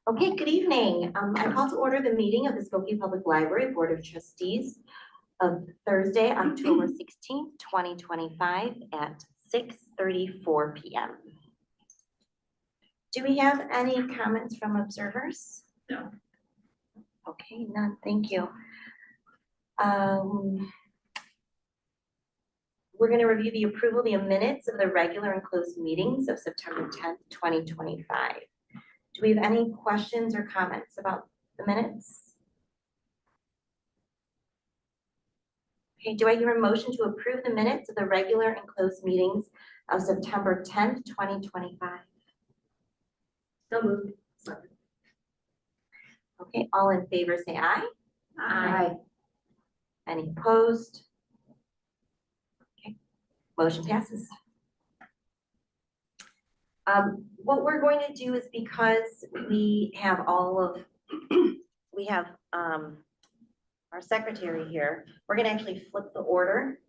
Okay, good evening. I call to order the meeting of the Skokie Public Library Board of Trustees of Thursday, October 16th, 2025 at 6:34 p.m. Do we have any comments from observers? No. Okay, none, thank you. We're going to review the approval of the minutes of the regular and closed meetings of September 10th, 2025. Do we have any questions or comments about the minutes? Okay, do I hear a motion to approve the minutes of the regular and closed meetings of September 10th, 2025? So moved. Second. Okay, all in favor say aye. Aye. Any opposed? Okay, motion passes. What we're going to do is because we have our secretary here, we're gonna actually flip the order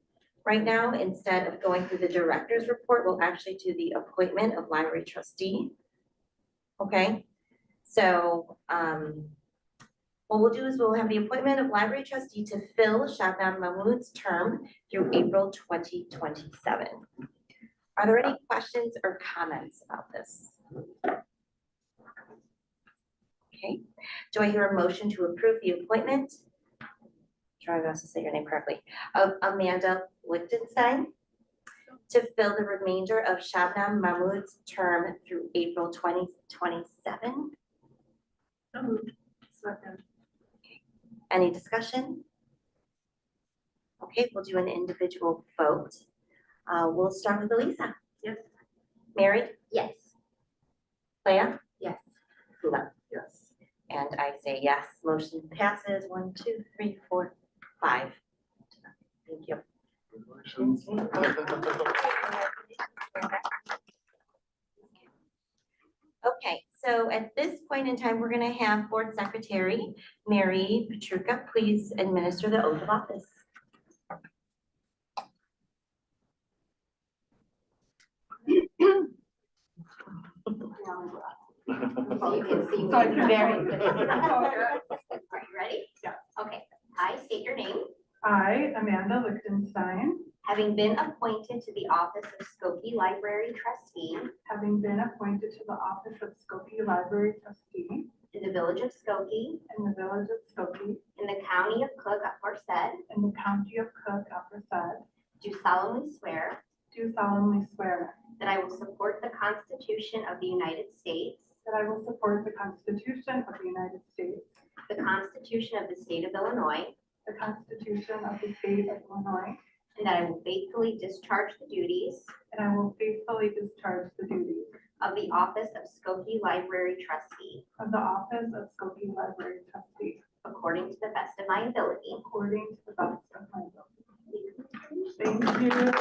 right now. Instead of going through the director's report, we'll actually do the appointment of library trustee. Okay, so what we'll do is we'll have the appointment of library trustee to fill Shabnam Mahmood's term through April 2027. Are there any questions or comments about this? Okay, do I hear a motion to approve the appointment? Try to say your name correctly, of Amanda Lichtenstein to fill the remainder of Shabnam Mahmood's term through April 2027? So moved. Second. Any discussion? Okay, we'll do an individual vote. We'll start with Elisa. Yes. Mary? Yes. Leah? Yes. Hula? Yes. And I say yes. Motion passes 1, 2, 3, 4, 5. Thank you. Congratulations. Okay, so at this point in time, we're going to have Board Secretary Mary Petruka please administer the oath of office. So you can see me very good. Are you ready? Yeah. Okay, I state your name, I, Amanda Lichtenstein, having been appointed to the office of Skokie Library Trustee having been appointed to the office of Skokie Library Trustee in the village of Skokie, in the village of Skokie, in the county of Cook, aforesaid, in the county of Cook, aforesaid, do solemnly swear do solemnly swear that I will support the Constitution of the United States, that I will support the Constitution of the United States, the Constitution of the State of Illinois, the Constitution of the State of Illinois, and that I will faithfully discharge the duties and I will faithfully discharge the duties of the office of Skokie Library Trustee of the office of Skokie Library Trustee according to the best of my ability. according to the best of my ability. Thank you.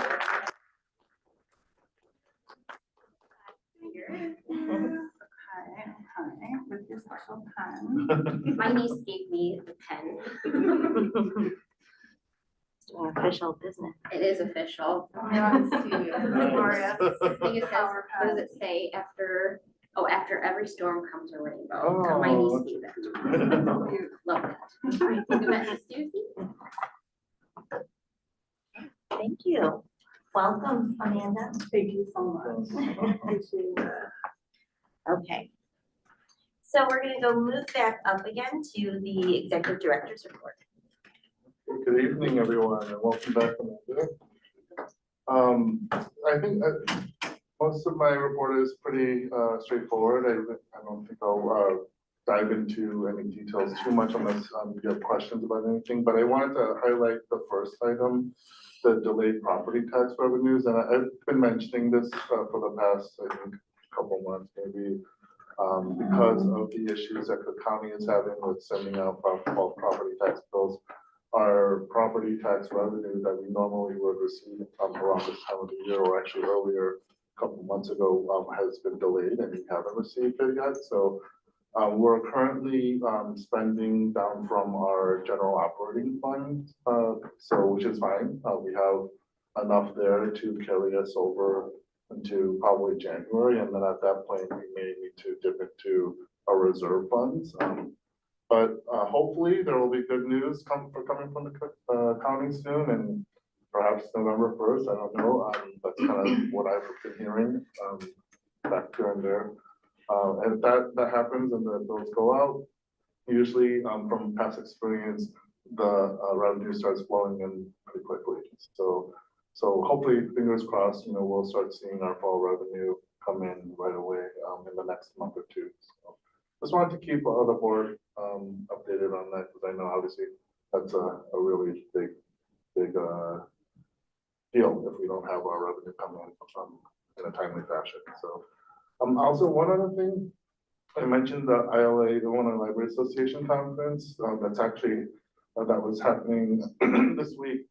Okay, with your special pen. My niece gave me the pen. Doing official business. It is official. Yes, to you. Glorious. I think it says, Power what pen. does it say after, after every storm comes a rainbow. Oh, My niece gave that to me. Cute. Love that. All right, give that to Susie. Thank you. Welcome, Amanda. Thank you so much. Appreciate it. Okay. So we're going to go move back up again to the executive director's report. Good evening, everyone, and welcome back, Amanda. I think most of my report is pretty straightforward. I don't think I'll dive into any details too much unless you have questions about anything, but I wanted to highlight the first item, the delayed property tax revenues, and I've been mentioning this for the past, I think, couple months maybe, because of the issues that Cook County is having with sending out bulk property tax bills. Our property tax revenue that we normally would receive around this time of the year, or actually earlier, a couple months ago, has been delayed and we haven't received it yet. So we're currently spending down from our general operating fund, so which is fine. We have enough there to carry us over into probably January, and then at that point we may need to dip into our reserve funds. But hopefully there will be good news coming from the county soon, and perhaps November 1st, I don't know. That's kind of what I've been hearing back here and there. And if that happens and the bills go out, usually from past experience, the revenue starts flowing in pretty quickly. So hopefully, fingers crossed, we'll start seeing our fall revenue come in right away in the next month or two. So just wanted to keep the board updated on that, because I know obviously that's a really big deal if we don't have our revenue come in a timely fashion. So also one other thing, I mentioned the ILA, the Illinois Library Association conference. That's actually that was happening this week,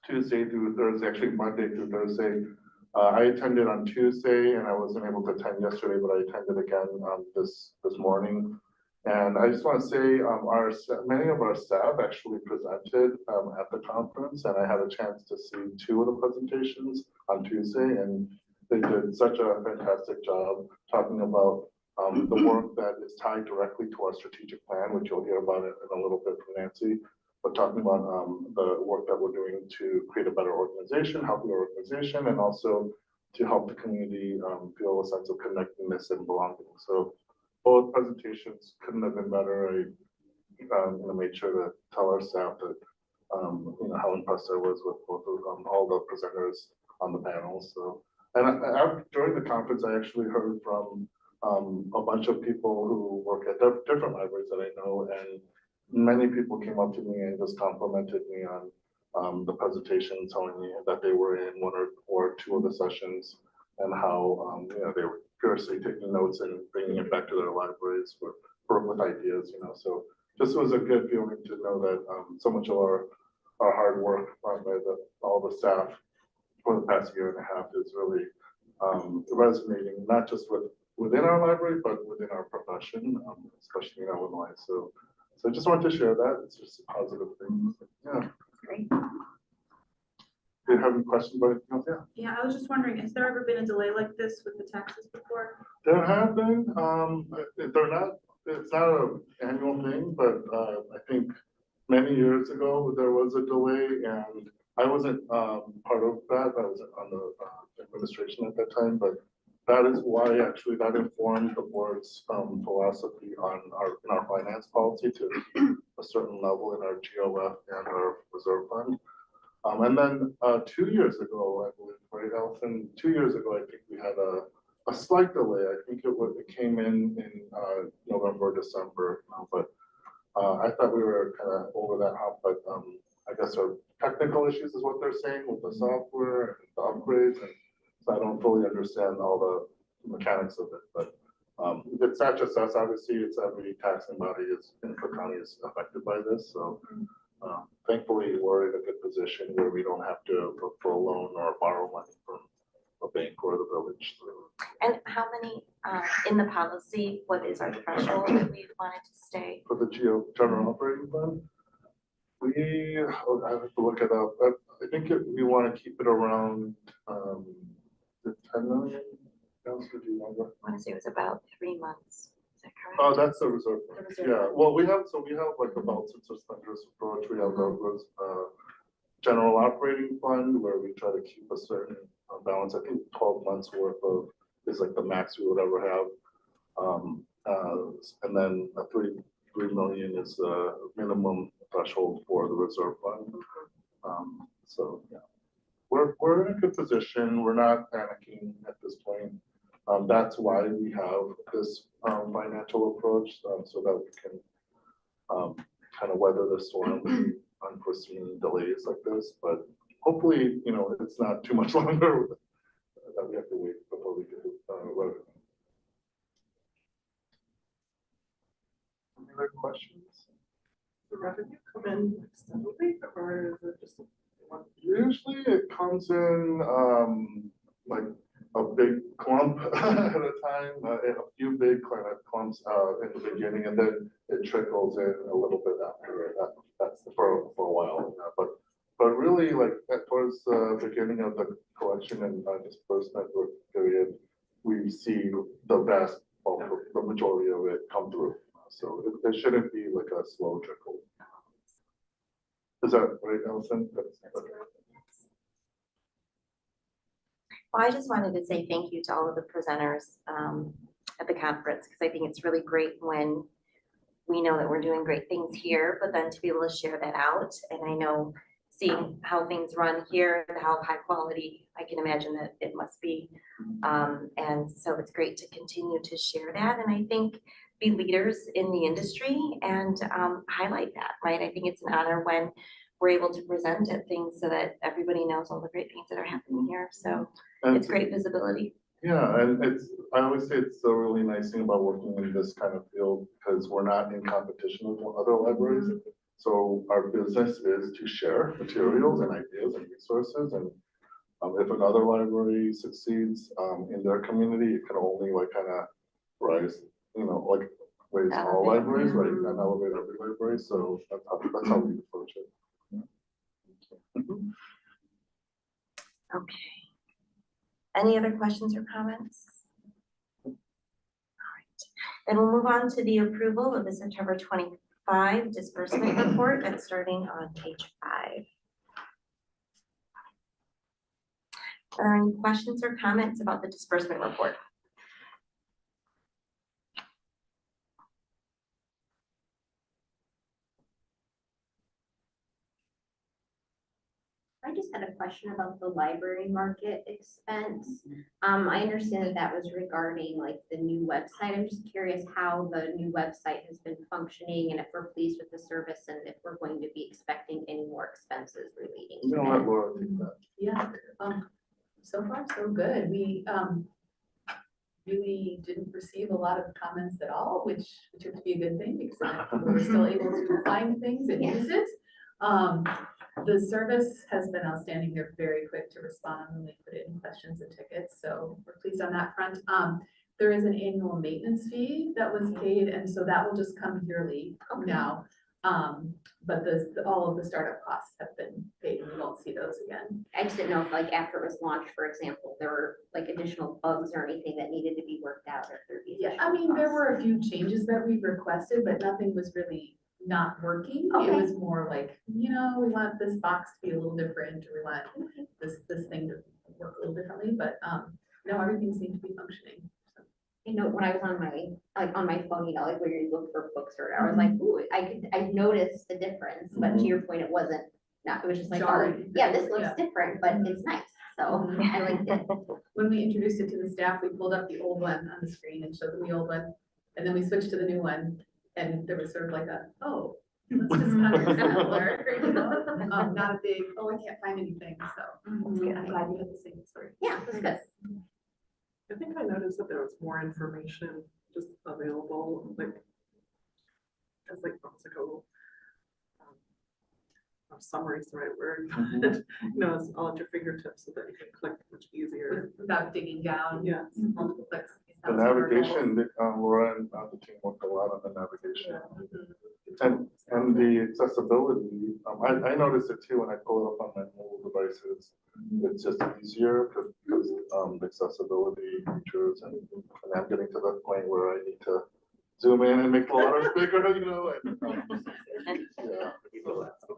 Tuesday through Thursday, actually Monday through Thursday. I attended on Tuesday and I wasn't able to attend yesterday, but I attended again this morning. And I just want to say many of our staff actually presented at the conference, and I had a chance to see 2 of the presentations on Tuesday, and they did such a fantastic job talking about the work that is tied directly to our strategic plan, which you'll hear about it in a little bit from Nancy, but talking about the work that we're doing to create a better organization, healthier organization, and also to help the community feel a sense of connectedness and belonging. So both presentations couldn't have been better. I made sure to tell our staff that how impressed I was with both of all the presenters on the panels. So, and during the conference, I actually heard from a bunch of people who work at different libraries that I know, and many people came up to me and just complimented me on the presentation, telling me that they were in 1 or 2 of the sessions, and how they were fiercely taking notes and bringing it back to their libraries with ideas. So this was a good feeling to know that so much of our hard work by all the staff for the past year and a half is really resonating, not just within our library, but within our profession, especially in Illinois. So I just wanted to share that. It's just a positive thing. Yeah. Great. Do you have any questions about anything else? Yeah. Yeah, I was just wondering, has there ever been a delay like this with the taxes before? There have been, it's not an annual thing, but I think many years ago, there was a delay, and I wasn't part of that. I was on the administration at that time, but that is why actually that informed the board's philosophy on our finance policy to a certain level in our GOF and our reserve fund. And then 2 years ago, I believe, right, Allison? 2 years ago, I think we had a slight delay. I think it came in November, December, but I thought we were kind of over that hump. But I guess our technical issues is what they're saying with the software and the upgrades, and so I don't fully understand all the mechanics of it. But it's not just us. Obviously, it's every taxing body in Cook County is affected by this. So. Thankfully, we're in a good position where we don't have to look for a loan or borrow money from a bank or the village. And how many, in the policy, what is our threshold that we wanted to stay? For the general operating fund, I have to look it up. I think we want to keep it around the 10 million. Councilor, do you remember? I want to say it was about 3 months. Is that correct? Oh, that's the reserve fund. The reserve Yeah, fund. well, we have like the belts and suspenders approach. We have the general operating fund where we try to keep a certain balance. I think 12 months worth of is like the max we would ever have. And then 3 million is the minimum threshold for the reserve fund. So yeah, we're in a good position. We're not panicking at this point. That's why we have this financial approach, so that we can kind of weather the storm with unforeseen delays like this. But hopefully, it's not too much longer that we have to wait before we do revenue. Any other questions? The revenue come in steadily, or is it just one? Usually it comes in like a big clump at a time, and a few big kind of clumps in the beginning, and then it trickles in a little bit after that. That's for a while. But really, like towards the beginning of the collection and disbursement period, we see the vast well, the majority of it come through. So there shouldn't be like a slow trickle. Is that right, Allison? Well, I just wanted to say thank you to all of the presenters at the conference, because I think it's really great when we know that we're doing great things here, but then to be able to share that out. And I know seeing how things run here, how high quality, I can imagine that it must be. And so it's great to continue to share that. And I think be leaders in the industry and highlight that, right? I think it's an honor when we're able to present at things so that everybody knows all the great things that are happening here. So it's great visibility. Yeah, and I always say it's a really nice thing about working in this kind of field, because we're not in competition with other libraries. So our business is to share materials and ideas and resources, and if another library succeeds in their community, it can only like kind of rise, like raise all Elevate. libraries, right, and elevate every library. So that's how we approach it. Okay. Any other questions or comments? All right. Then we'll move on to the approval of the September 25 disbursement report that's starting on page 5. Are there any questions or comments about the disbursement report? I just had a question about the library market expense. I understand that that was regarding like the new website. I'm just curious how the new website has been functioning and if we're pleased with the service and if we're going to be expecting any more expenses relating You to know what, that. Laura, take that. Yeah, so far so good. We really didn't receive a lot of comments at all, which took to be a good thing because then we were still able to find things and use it. The service has been outstanding. They're very quick to respond when we put in questions and tickets, so we're pleased on that front. There is an annual maintenance fee that was paid, and so that will just come yearly now. But all of the startup costs have been paid, and we won't see those again. I just didn't know if like after it was launched, for example, there were like additional bugs or anything that needed to be worked out or if there'd be. Yeah, I mean, there were a few changes that we requested, but nothing was really not working. It Okay. was more like, we want this box to be a little different, or we want this thing to work a little differently, but no, everything seemed to be functioning. So. You know, when I was on my phone, like where you look for books or whatever, I was like, ooh, I noticed the difference, but to your point, it wasn't, it was just like, oh, Jarring. yeah, this looks Yeah. different, but it's nice, so I liked it. When we introduced it to the staff, we pulled up the old one on the screen and showed them the old one, and then we switched to the new one, and there was sort of like oh, let's just kind of similar, not a big, I can't find anything, so I'm glad you had the same story. Yeah, it was good. I think I noticed that there was more information just available, like, as like, almost like a little, summary is the right word, but, it's all at your fingertips so that you can click much easier. Without digging down. Yeah. Multiple clicks. The navigation, Laura and the team worked a lot on the navigation. And the accessibility, I noticed it too when I pull it up on my mobile devices. It's just easier because the accessibility features, and I'm getting to that point where I need to zoom in and make the letters bigger, and, yeah.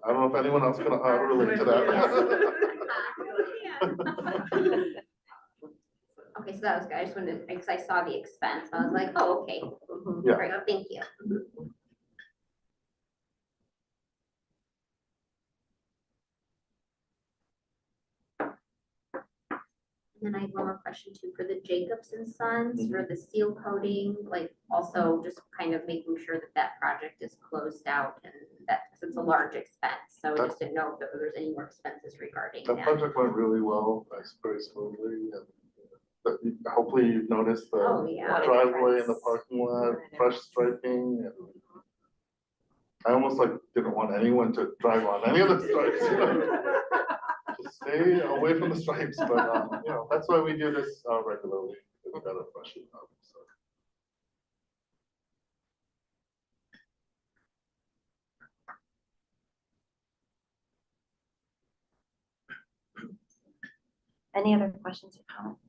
I don't know if anyone else can relate to that. Okay, so that was good. I just wanted, because I saw the expense, I was like, oh, okay, Yeah. great, thank you. And then I have one more question too, for the Jacobs and Sons, for the seal coating, like also just kind of making sure that that project is closed out and that, because it's a large expense, so I just didn't know if there's any more expenses regarding That that. project went really well, very smoothly, and but hopefully you've noticed the Oh, yeah. driveway and the parking lot, fresh striping, and I almost didn't want anyone to drive on any of the stripes. Just stay away from the stripes, but that's why we do this regularly. We gotta freshen up. So. Any other questions or comments?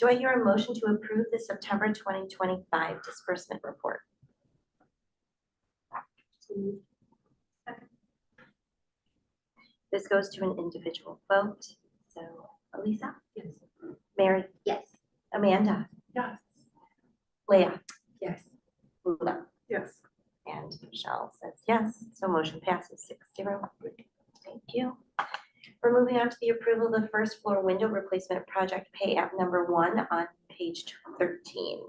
Do I hear a motion to approve the September 2025 disbursement report? This goes to an individual vote. So Elisa, Yes. Mary, Yes. Amanda, Yes. Leah, Yes. Lula, Yes. and Michelle says yes. So motion passes 6-0. Thank you. We're moving on to the approval of the first floor window replacement project pay app number 1 on page 13.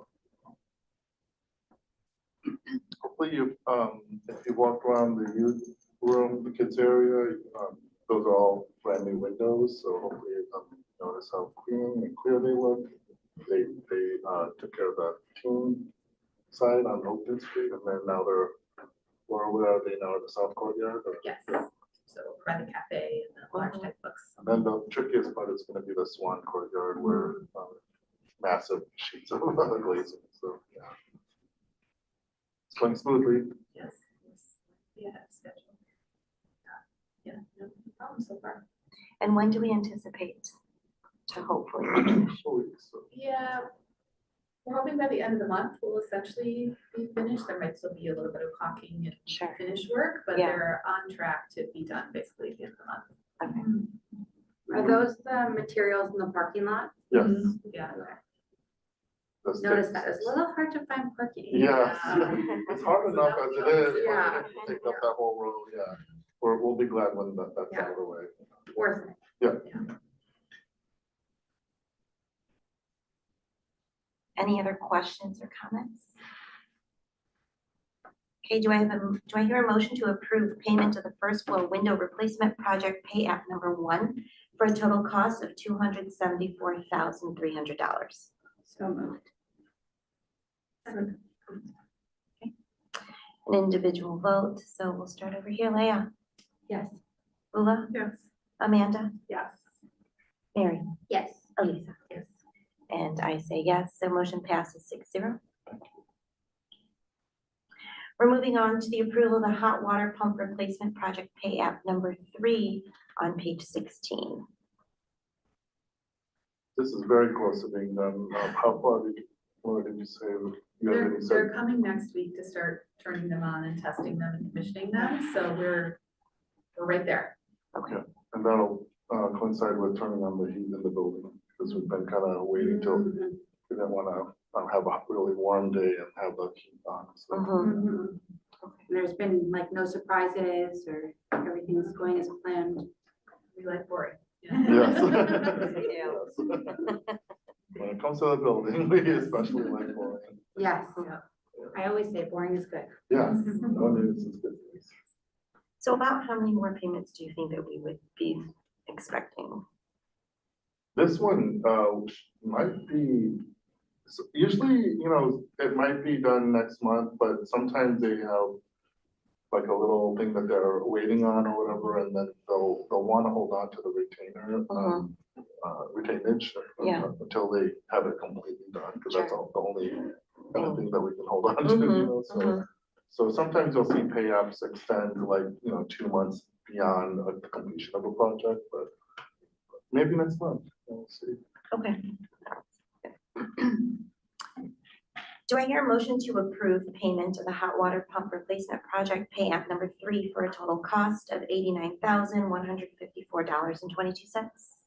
Hopefully you, if you walk around the youth room, the kids area, those are all brand new windows, so hopefully you notice how clean and clear they look. They took care of the teen side on Oakland Street, and then now they're, where are they now, at the South Courtyard? Or- Yes. So private cafe and the large type books. And then the trickiest part is gonna be the Swan Courtyard where, massive sheets of glazing, so, yeah. It's going smoothly. Yes. Yeah, schedule. Yeah, no problem so far. And when do we anticipate to hopefully finish? Couple weeks, so. Yeah, we're hoping by the end of the month we'll essentially be finished. There might still be a little bit of caulking and Sure. finish work, but Yeah. they're on track to be done basically at the end of the month. Okay. Are those the materials in the parking lot? Yes. Yeah. that's Notice it. that it's a little hard to find parking. Yes, Yeah. it's hard enough as it is, but Yeah. if you take up that whole row, yeah. We'll be glad when that's out of the way. Worth it. Any other questions or comments? Okay, do I hear a motion to approve payment of the first floor window replacement project pay app number 1 for a total cost of $274,300? So moved. An individual vote, so we'll start over here. Leah, Yes. Ula, Yes. Amanda, Yes. Mary, Yes. Elisa. Yes. And I say yes, so motion passes 6-0. We're moving on to the approval of the hot water pump replacement project pay app number 3 on page 16. This is very close to being done. How far did you say? You already They're said, coming next week to start turning them on and testing them and commissioning them, so we're right there. Okay, and that'll coincide with turning on the heat in the building, because we've been kind of waiting till, Mhm. we didn't want to have a really warm day and have the heat on, so. mhm, Mhm. There's been like no surprises or everything's going as planned. We like boring. Yes. We do. Yes. When it comes to the building, we especially like boring. Yes. Yeah. I always say boring is good. Yes, no news is good news. So about how many more payments do you think that we would be expecting? This one, might be, usually, it might be done next month, but sometimes they have like a little thing that they're waiting on or whatever, and then they'll want to hold on to the retainer, retainage Yeah. until they have it completely done, because that's the only kind of thing that we can hold on to, Mhm, so. mhm. So sometimes you'll see pay apps extend like, 2 months beyond the completion of a project, but maybe next month, we'll see. Okay. Do I hear a motion to approve the payment of the hot water pump replacement project pay app number 3 for a total cost of $89,154.22?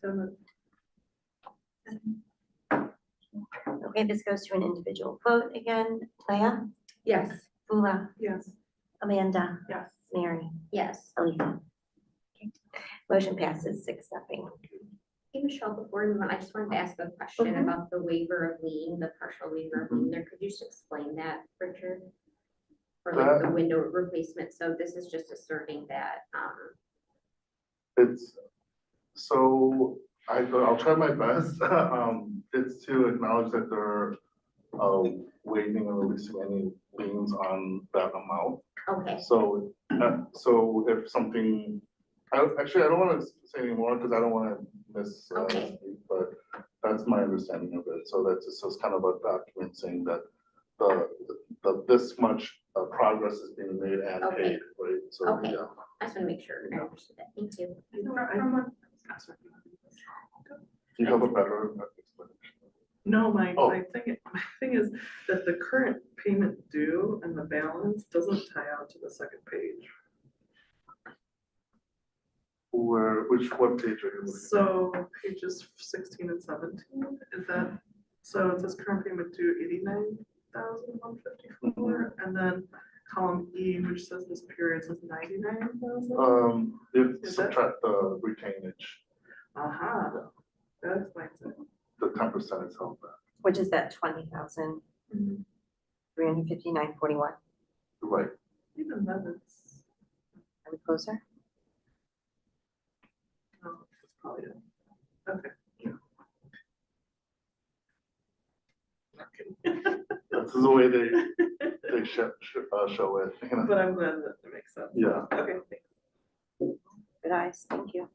So moved. Okay, this goes to an individual vote again. Leah, Yes. Ula, Yes. Amanda, Yes. Mary, Yes. Elisa. Okay. Motion passes 6-0. Hey, Michelle, before we move on, I just wanted to ask a question Mhm. about the waiver of lien, the partial waiver of lien there. Could you just explain that, Richard? For like the window replacement, so this is just asserting that, It's, so I'll try my best. It's to acknowledge that they're waiving or releasing any liens on that amount. okay, So if something, I don't want to say anymore because I don't want to miss, Okay. but that's my understanding of it. So that's just kind of a document saying that this much progress is being made and Okay. paid, right? So, Okay. yeah. I just want to make sure I understood that. Thank you. Do you have a better explanation? No, my Oh. thing is that the current payment due and the balance doesn't tie out to the second page. What page are you looking at? So pages 16 and 17, is that, so it says current payment due 89,154, and then column E, which says this period says 99,000. You Is that- subtract the retainage, Aha, that explains it. the 10% is held back. Which is that 20,359.41. Right, Even then, it's, Are we closer? oh, it's probably, okay. this is the way they show it, you know? But I'm glad that it makes sense. Yeah. Okay, thanks. Good eyes, thank you.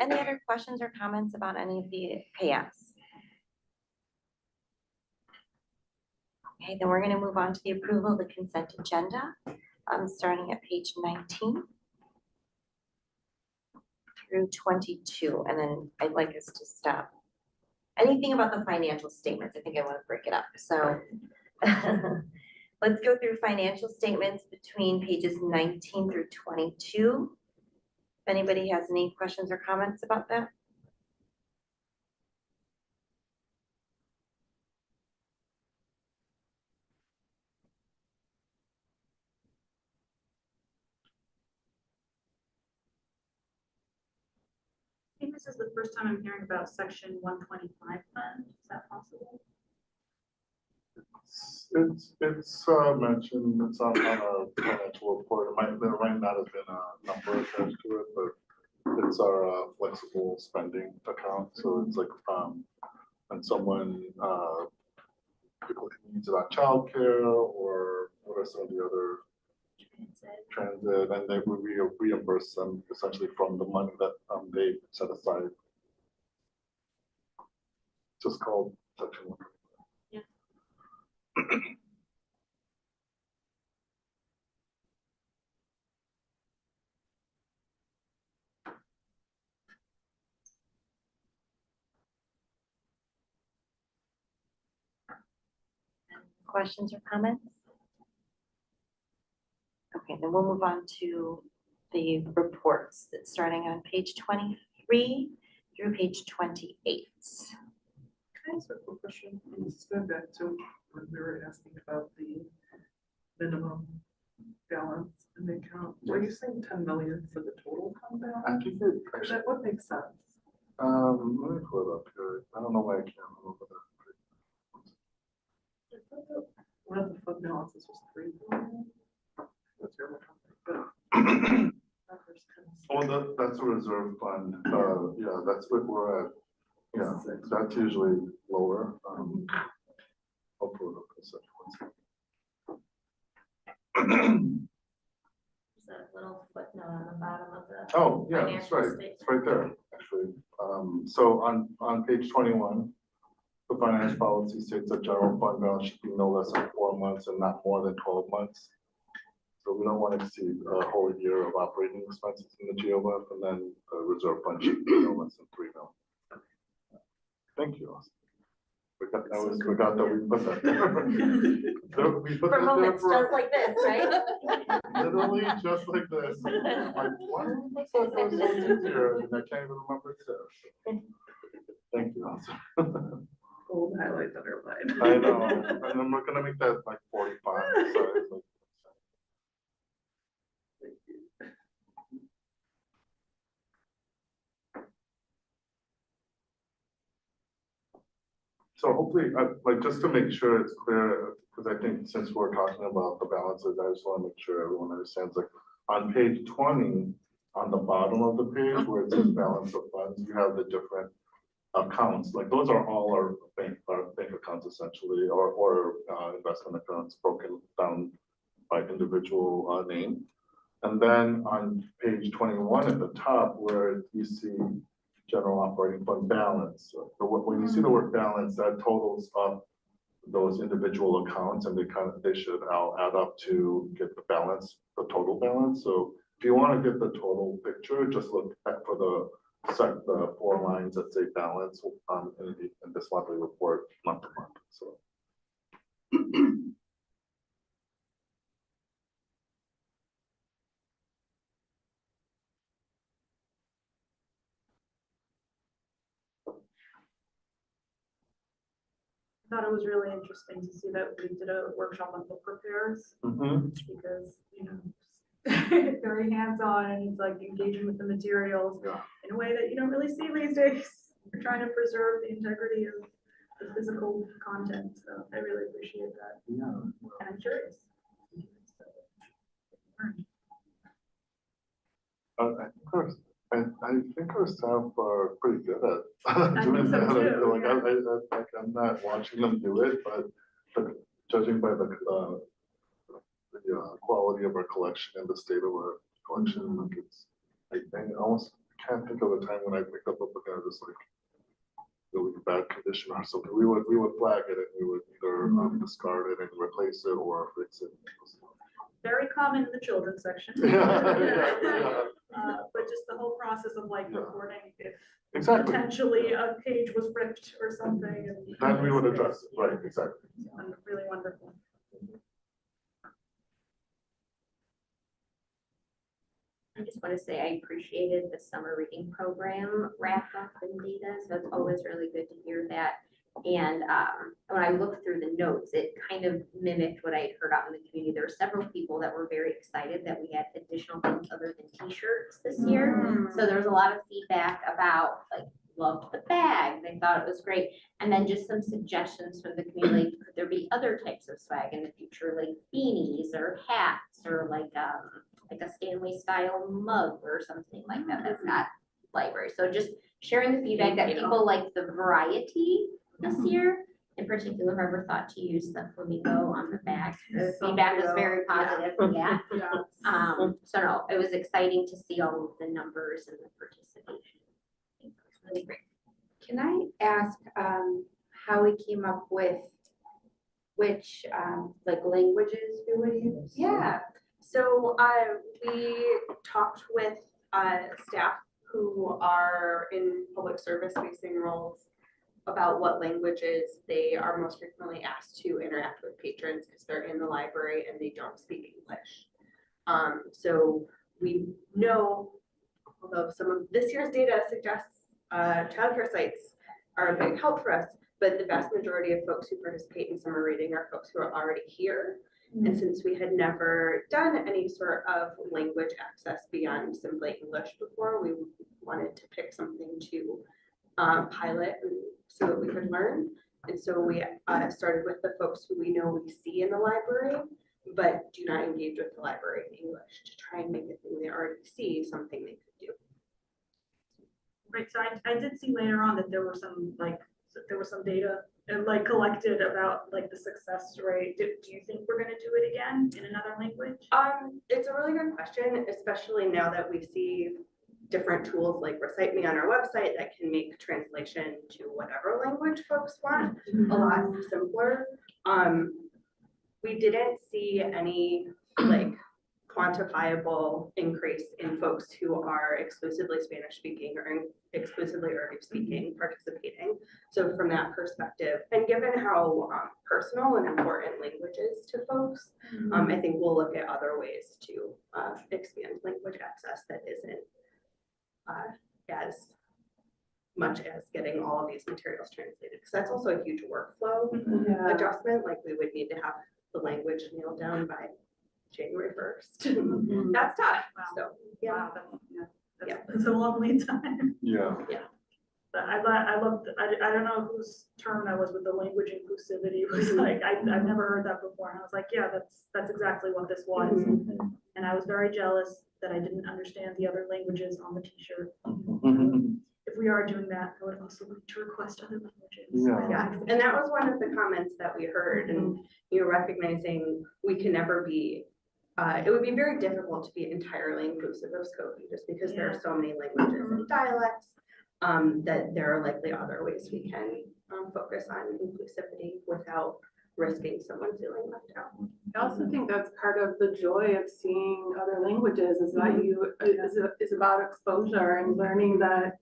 Any other questions or comments about any of the payouts? Okay, then we're gonna move on to the approval of the consent agenda, starting at page 19 through 22, and then I'd like us to stop. Anything about the financial statements, I think I want to break it up, so. Let's go through financial statements between pages 19 through 22. If anybody has any questions or comments about that? I think this is the first time I'm hearing about section 125 fund. Is that possible? It's mentioned, it's on a financial report, there might not have been a number attached to it, but it's our flexible spending account, so it's like, when someone, people can use it on childcare, or what are some of the other transit, and they will reimburse them essentially from the money that they set aside. Just called section 1. Questions or comments? Okay, then we'll move on to the reports, that's starting on page 23 through page 28. Can I ask a quick question? This is going back to when we were asking about the minimum balance in the account. Were you saying 10 million for the total fund I balance? think it Is actually, that what makes sense? let me pull it up here, I don't know why I can't remember that. One of the fund balances was 3 million. What's your company? But that first kind of- Oh, that's a reserve fund, yeah, that's what we're at, yeah, that's usually lower. I'll pull it up in a second. There's a little footnote on the bottom of the. Oh, yeah, that's financial right, statement. it's right there, actually. So on page 21, the finance policy states that general fund balance should be no less than 4 months and not more than 12 months. So we don't want to exceed a whole year of operating expenses in the GOF, and then the reserve fund should be no less than 3 million. Thank you. Forgot that we put that there. We put For that there moments for- just like this, right? Literally just like this. Like, why don't we put that so easier? And I can't even remember it there. Thank you, Allison. Gold highlight underlined. I know, and then we're gonna make that like 45. So it's like- So hopefully, like, just to make sure it's clear, because I think since we're talking about the balances, I just want to make sure everyone understands, like, on page 20, on the bottom of the page where it says balance of funds, you have the different accounts, like, those are all our bank accounts essentially, or investment accounts broken down by individual name. And then on page 21 at the top, where you see general operating fund balance, when you see the word balance, that totals up those individual accounts, and they should all add up to get the balance, the total balance. So if you want to get the total picture, just look at for the set the 4 lines that say balance in this monthly report month to month, so. I thought it was really interesting to see that we did a workshop on book repairs because, very hands-on and it's like engaging with the materials Yeah. in a way that you don't really see these days. We're trying to preserve the integrity of the physical content, so I really appreciate that. Yeah. And I'm curious. I think our staff are pretty good at I doing think so that. too, Like, I'm not watching them do it, but judging by the quality of our collection and the state of our collection, like I almost can't think of a time when I picked up a book and I was like, really bad condition or something. We would flag it and we would either discard it and replace it or fix it. Very common in the children's section. Yeah. But just the whole process of like Yeah. reporting if Exactly. potentially a page was ripped or something. And Then we would address it, right, exactly. Really wonderful. I just want to say I appreciated the summer reading program wrap up and data, so it's always really good to hear that. And when I looked through the notes, it kind of mimicked what I had heard out in the community. There were several people that were very excited that we had additional things other than t-shirts this year. So there was a lot of feedback about like, loved the bag, they thought it was great. And then just some suggestions from the community, like, could there be other types of swag in the future, like beanies or hats or like a Stanley style mug or something like that that's not library. So just sharing the feedback that people like the variety this year. In particular, whoever thought to use the flamingo on the back. The feedback was very positive, yeah. So no, it was exciting to see all of the numbers and the participation. I think it was really great. Can I ask how we came up with which like languages we would use? Yeah, so we talked with staff who are in public service facing roles about what languages they are most frequently asked to interact with patrons because they're in the library and they don't speak English. So we know, although some of this year's data suggests childcare sites are a big help for us, but the vast majority of folks who participate in summer reading are folks who are already here. And since we had never done any sort of language access beyond simply English before, we wanted to pick something to pilot so that we could learn. And so we started with the folks who we know we see in the library, but do not engage with the library in English to try and make a thing they already see something they could do. Right, so I did see later on that there were some data and like collected about like the success rate. Do you think we're gonna do it again in another language? It's a really good question, especially now that we see different tools like Recite Me on our website that can make translation to whatever language folks want a lot simpler. We didn't see any like quantifiable increase in folks who are exclusively Spanish speaking or exclusively Urdu speaking participating. So from that perspective, and given how personal and important language is to folks, I think we'll look at other ways to expand language access that isn't as much as getting all of these materials translated, because that's also a huge workflow adjustment. Like we would need to have the language nailed down by January 1st. That's tough. Wow. So yeah. Wow, that's a long lead time. Yeah. But I loved, I don't know whose term that was with the language inclusivity. It was like, I've never heard that before. And I was like, yeah, that's exactly what this was. And I was very jealous that I didn't understand the other languages on the t-shirt. If we are doing that, I would also like to request other languages. Yeah. And that was one of the comments that we heard, and you're recognizing we can never be, it would be very difficult to be entirely inclusive of Skokie just because there are so many languages and dialects that there are likely other ways we can focus on inclusivity without risking someone feeling left out. I also think that's part of the joy of seeing other languages is that is about exposure and learning that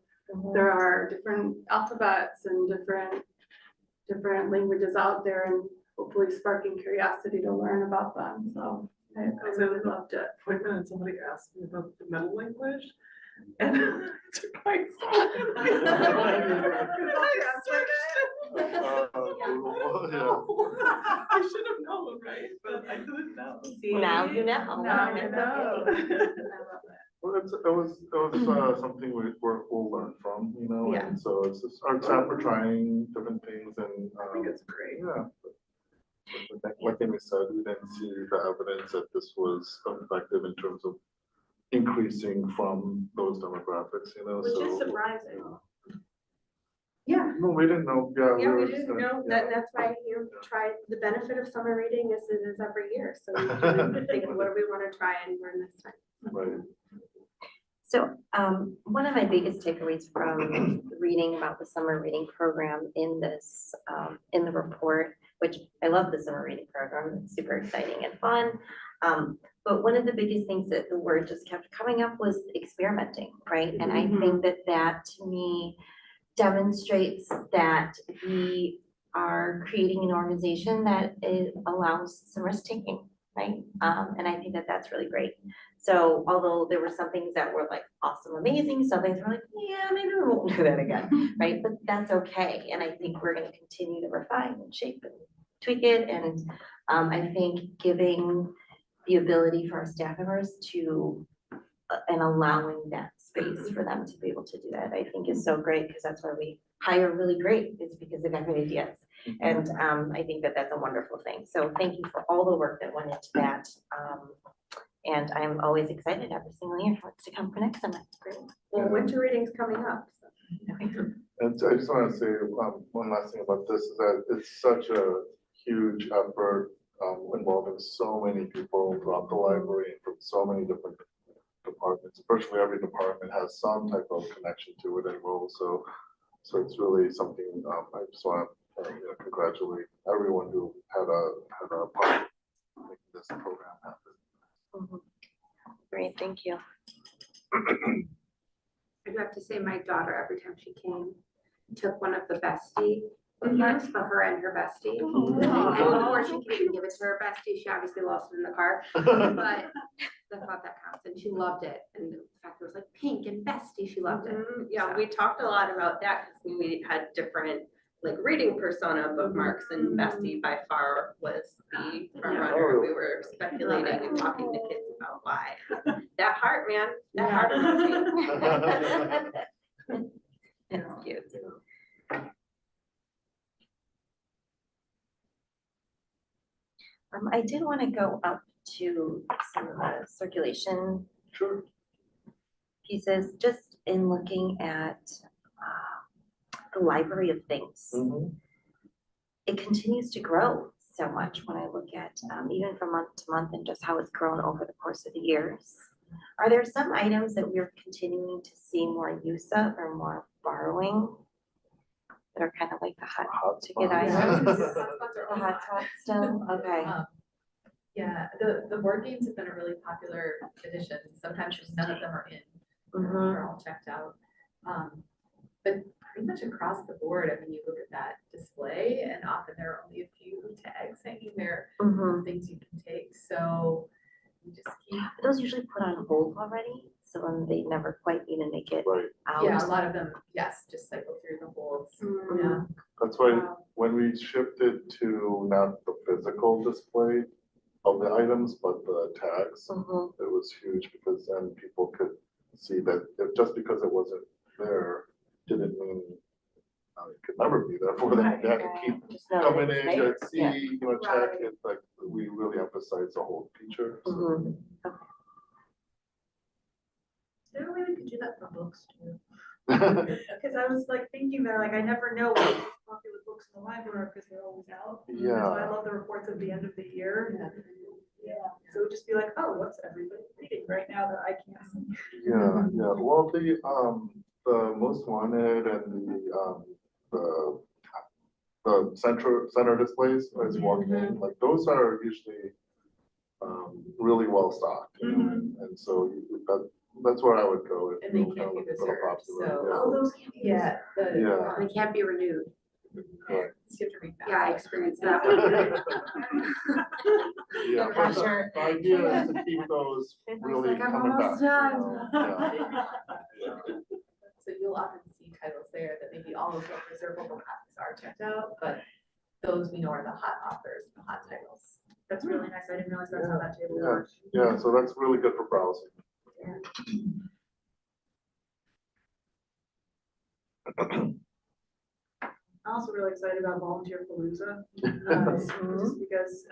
there are different alphabets and different languages out there, and hopefully sparking curiosity to learn about them, so I really loved it. Appointment and somebody asked me about the middle language. And it took my phone. I should have known, right? But I didn't know. Now you know. Now you know. Well, it was something we'll learn from, you know, Yeah. and so it's just our staff are trying different things and, I think it's great. yeah. But like Amy said, we didn't see the evidence that this was effective in terms of increasing from those demographics, you know, Which so. is surprising. Yeah. No, we didn't know, yeah. Yeah, we were just didn't gonna- know yeah. that, that's why you try, the benefit of summer reading is it is every year, so we can think, what do we wanna try and learn this time? Right. So one of my biggest takeaways from reading about the summer reading program in this, in the report, which I love the summer reading program, it's super exciting and fun. But one of the biggest things that the word just kept coming up was experimenting, right? And I think that to me demonstrates that we are creating an organization that allows some risk taking, right? And I think that that's really great. So although there were some things that were like awesome, amazing, some things were like, yeah, maybe we won't do that again, right? But that's okay. And I think we're gonna continue to refine and shape and tweak it. And I think giving the ability for our staff members to, and allowing that space for them to be able to do that, I think is so great, because that's why we hire really great, is because they've got good ideas. And I think that that's a wonderful thing. So thank you for all the work that went into that. And I'm always excited every single year for what's to come for next summer. It's great. Well, winter reading's coming up, so. And so I just want to say, one last thing about this is that it's such a huge effort, involving so many people throughout the library and from so many different departments. Virtually every department has some type of connection to it and role, so it's really something, I just want to congratulate everyone who had a part in making this program happen. Great, thank you. I do have to say, my daughter, every time she came, took one of the bestie bookmarks for her and her bestie. And before she could even give it to her bestie, she obviously lost it in the car, but I thought that counts, and she loved it. And the fact it was like pink and bestie, she loved it. Yeah, we talked a lot about that, because we had different, like, reading persona bookmarks, and Bestie by far was the front runner. We were speculating and talking to kids about why. That heart, man, that heart emoji. That's cute. I did want to go up to some of the circulation Sure. pieces, just in looking at the library of things. Mhm. It continues to grow so much when I look at, even from month to month, and just how it's grown over the course of the years. Are there some items that we're continuing to see more use of or more borrowing that are kind of like the hot ticket items? The hot spots still, okay. Yeah, the board games have been a really popular addition. Sometimes just none of them are in. Mhm. They're all checked out. But pretty much across the board, I mean, you look at that display and often there are only a few tags hanging there, Mhm. things you can take. So you just keep, Are those usually put on hold already? So then they never quite even make it Right. out? yeah, a lot of them, yes, just cycle through the holds. Yeah. That's why when we shifted to not the physical display of the items, but the tags, Mhm. it was huge, because then people could see that just because it wasn't there didn't mean it could never be there for them. They had to keep Just know that coming it's in there. to see, check it, like, we really emphasize the whole feature. so. Mhm. Is there a way we could do that for books too? Because I was like thinking that, like, I never know what popular books in the library, because they're always out. That's why I Yeah, love the reports at the end of the year. Yeah, so it would just be like, oh, what's everybody reading right now that I can't see? yeah. Well, the most wanted and the center displays as walking in, like, those are usually really well stocked. And so That's where I would go. if And they you can't kind of be look at the reserved, possibility, so- Oh, those can't be. Yeah, Yeah. They can't be renewed. Correct. you have to read that. Yeah, I experienced that one. Yeah, The but pressure. the idea is to keep those really like, I'm coming back. almost you done. know, yeah. Yeah. So you'll often see titles there that maybe all of the reservable copies are checked out, but those we know are the hot authors, the hot titles. That's really nice. I didn't realize that's how that table Yeah. works. Yeah, so that's really good for browsing. I'm also really excited about Volunteer Palooza. Mhm. Just because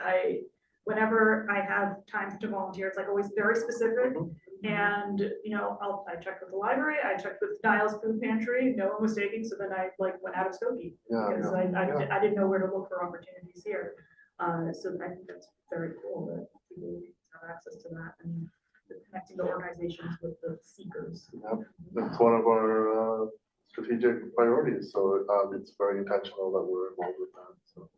whenever I have time to volunteer, it's like always very specific. And, you know, I checked with the library, I checked with Niles Food Pantry, no one was taking, so then I like went out of Skokie. Yeah, Because yeah. I didn't know where to look for opportunities here. So I think that's very cool that people have access to that and connecting the organizations with the seekers. That's one of our strategic priorities, so it's very intentional that we're involved with that, so.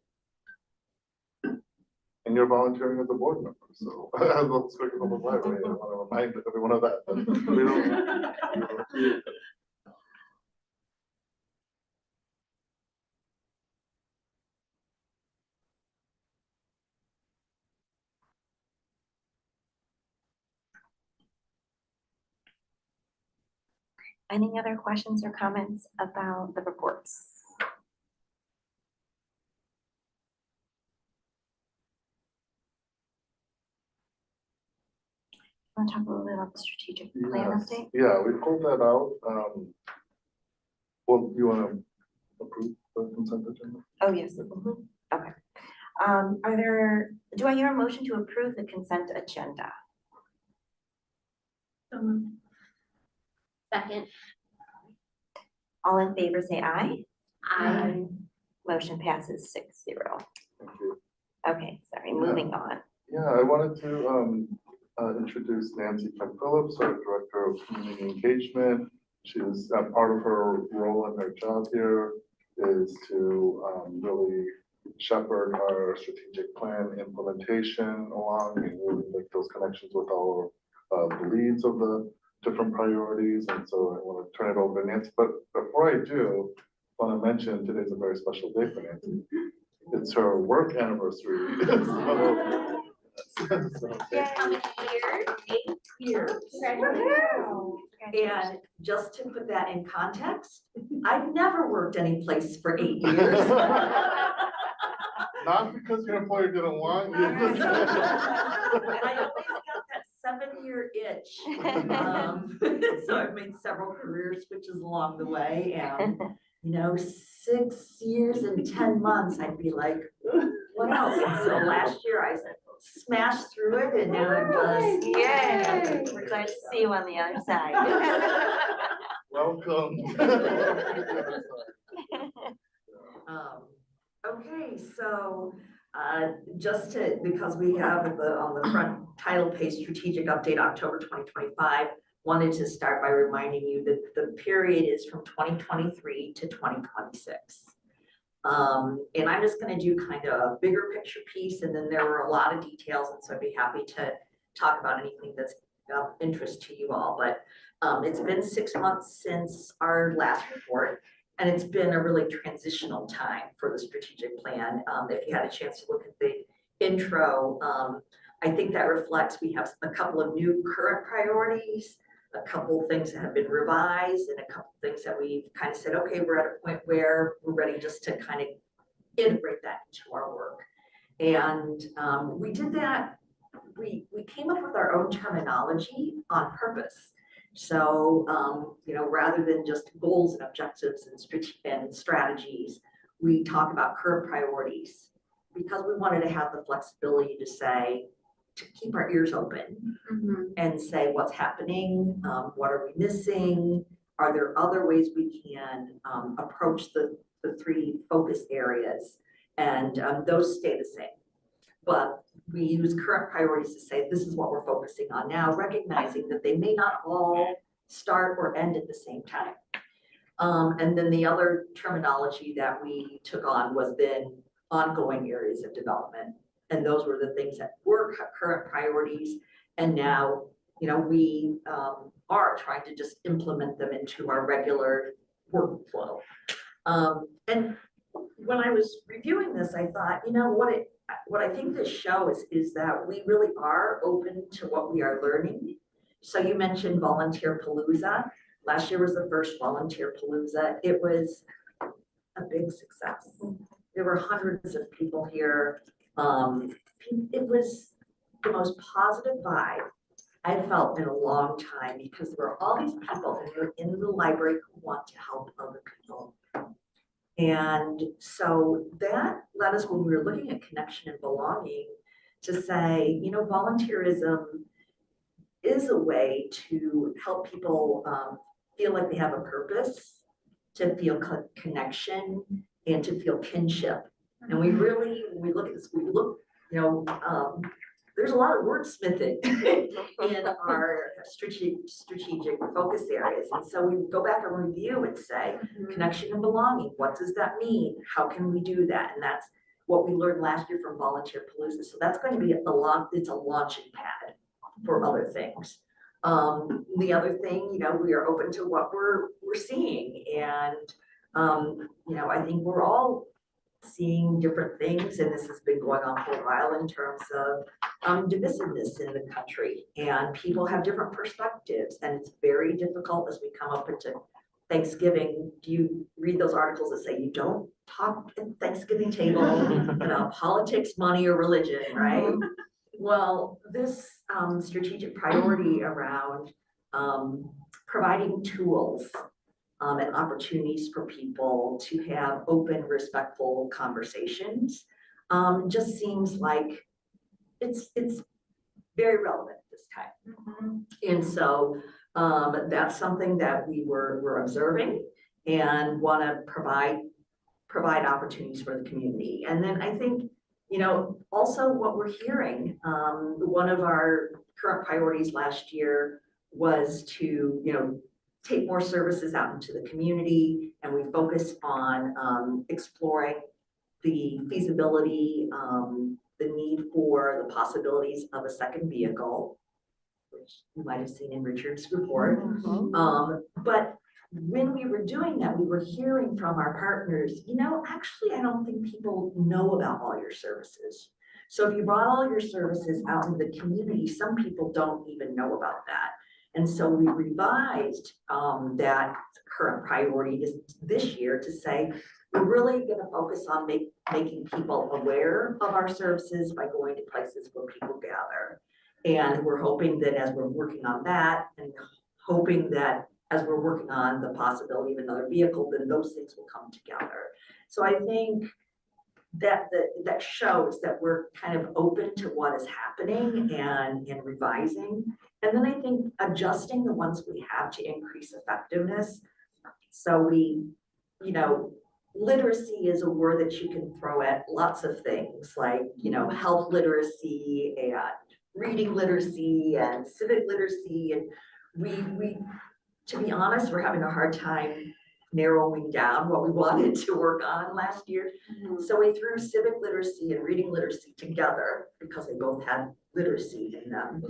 And you're volunteering as a board member, so as a Springfield Public Library, I want to remind everyone of that. We don't- Any other questions or comments about the reports? Want to talk a little bit about the strategic plan Yes. update? Yeah, we pulled that out. Well, you want to approve the consent agenda? Oh, yes. Mhm. Okay. Do I hear a motion to approve the consent agenda? Second, All in favor, say aye. I, Motion passes 6-0. Thank you. Okay, sorry, moving on. Yeah, I wanted to introduce Nancy Fenn Phillips, our Director of Community Engagement. She was part of her role in her job here is to really shepherd our strategic plan implementation along and really make those connections with all of the leads of the different priorities. And so I want to turn it over to Nancy. But before I do, I want to mention today's a very special day for Nancy. It's her work anniversary. So, how many years? 8 years. Congratulations. And just to put that in context, I've never worked any place for 8 years. Not because your employer didn't want you. I always got that 7-year itch. So I've made several career switches along the way and, 6 years and 10 months, I'd be like, what else? And so last year I smashed through it and now I'm just. Yay! We're glad to see you on the other side. Welcome. Okay, so because we have on the front title page, strategic update, October 2025, wanted to start by reminding you that the period is from 2023 to 2026. And I'm just going to do kind of a bigger picture piece, and then there were a lot of details, and so I'd be happy to talk about anything that's of interest to you all. But it's been 6 months since our last report, and it's been a really transitional time for the strategic plan. If you had a chance to look at the intro, I think that reflects we have a couple of new current priorities, a couple of things that have been revised, and a couple of things that we've kind of said, okay, we're at a point where we're ready just to kind of integrate that into our work. And we did that, we came up with our own terminology on purpose. So, rather than just goals and objectives and strategies, we talk about current priorities because we wanted to have the flexibility to say, to keep our ears open and say what's happening, what are we missing, are there other ways we can approach the 3 focus areas, and those stay the same. But we use current priorities to say this is what we're focusing on now, recognizing that they may not all start or end at the same time. And then the other terminology that we took on was then ongoing areas of development. And those were the things that were current priorities. And now, we are trying to just implement them into our regular workflow. And when I was reviewing this, I thought, you know, what I think this shows is that we really are open to what we are learning. So you mentioned Volunteer Palooza. Last year was the first Volunteer Palooza. It was a big success. There were hundreds of people here. It was the most positive vibe I felt in a long time, because there were all these people who were in the library who want to help other people. And so that led us, when we were looking at connection and belonging, to say, you know, volunteerism is a way to help people feel like they have a purpose, to feel connection, and to feel kinship. And we really, when we look at this, we look, you know, there's a lot of wordsmithing in our strategic focus areas. And so we go back and review and say, connection and belonging, what does that mean? How can we do that? And that's what we learned last year from Volunteer Palooza. So that's going to be it's a launching pad for other things. The other thing, you know, we are open to what we're seeing. And, you know, I think we're all seeing different things, and this has been going on for a while in terms of divisiveness in the country, and people have different perspectives, and it's very difficult as we come up into Thanksgiving. Do you read those articles that say you don't talk at Thanksgiving table about politics, money, or religion, right? Well, this strategic priority around providing tools and opportunities for people to have open, respectful conversations just seems like it's very relevant this time. And so that's something that we're observing and want to provide opportunities for the community. And then I think, you know, also what we're hearing, one of our current priorities last year was to, you know, take more services out into the community, and we focused on exploring the feasibility, the need for the possibilities of a second vehicle, which you might have seen in Richard's report. But when we were doing that, we were hearing from our partners, you know, actually, I don't think people know about all your services. So if you brought all your services out in the community, some people don't even know about that. And so we revised that current priority this year to say, we're really going to focus on making people aware of our services by going to places where people gather. And we're hoping that as we're working on that, and hoping that as we're working on the possibility of another vehicle, then those things will come together. So I think that shows that we're kind of open to what is happening and revising. And then I think adjusting the ones we have to increase effectiveness. So we, you know, literacy is a word that you can throw at lots of things, like, you know, health literacy and reading literacy and civic literacy. And we to be honest, we're having a hard time narrowing down what we wanted to work on last year. So we threw civic literacy and reading literacy together because they both had literacy in them.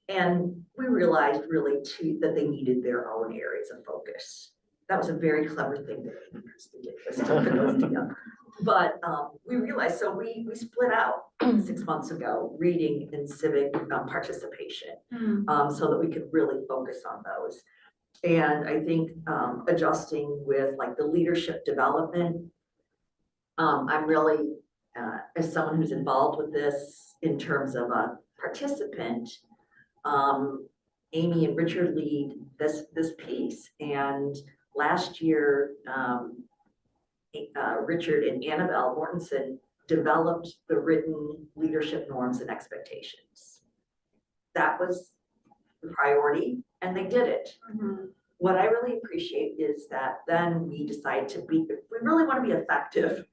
And we realized really too that they needed their own areas of focus. That was a very clever thing that Kristen did, was to put those together. But we realized, so we split out 6 months ago, reading and civic participation, so that we could really focus on those. And I think adjusting with like the leadership development, I'm really, as someone who's involved with this in terms of a participant, Amy and Richard lead this piece. And last year, Richard and Annabelle Mortensen developed the written leadership norms and expectations. That was the priority, and they did it. What I really appreciate is that then we decide to be, if we really want to be effective,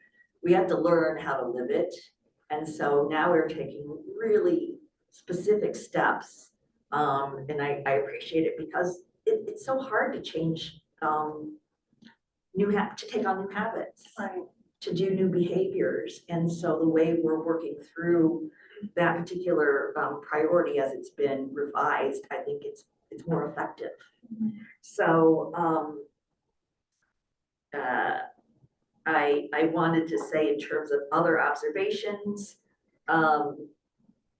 we have to learn how to live it. And so now we're taking really specific steps. And I appreciate it because it's so hard to change, to take on new habits, to do new behaviors. And so the way we're working through that particular priority as it's been revised, I think it's it's more effective. So, I wanted to say in terms of other observations,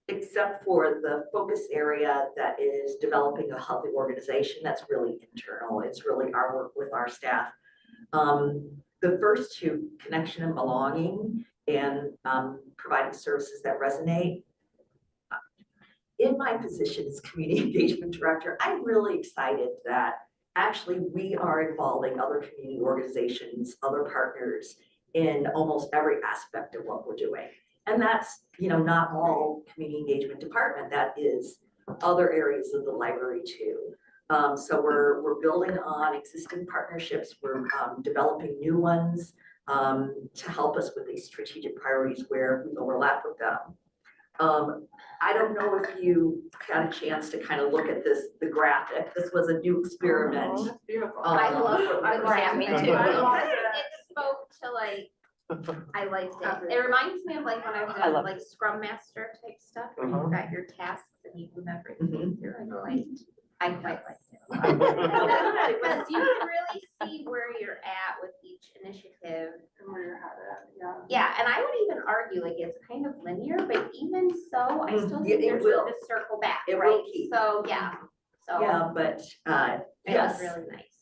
except for the focus area that is developing a healthy organization, that's really internal. It's really our work with our staff. The first two, connection and belonging, and providing services that resonate. In my position as community engagement director, I'm really excited that actually we are involving other community organizations, other partners in almost every aspect of what we're doing. And that's, you know, not all community engagement department, that is other areas of the library too. So we're building on existing partnerships, we're developing new ones to help us with these strategic priorities where we overlap with them. I don't know if you had a chance to kind of look at the graphic. This was a new experiment. That's beautiful. I love the graphic. Me too. It spoke to like, I liked it. It reminds me of like when I've I done love like Scrum Master type stuff, where you've got your tasks and you move everything through. I quite liked it. Because you can really see where you're at with each initiative. And where you're headed, yeah. Yeah, and I would even argue like it's kind of linear, but even so, I still Yeah, think it there's will. room to circle back, It will right? keep. So, yeah, so Yeah, but it yes. was really nice.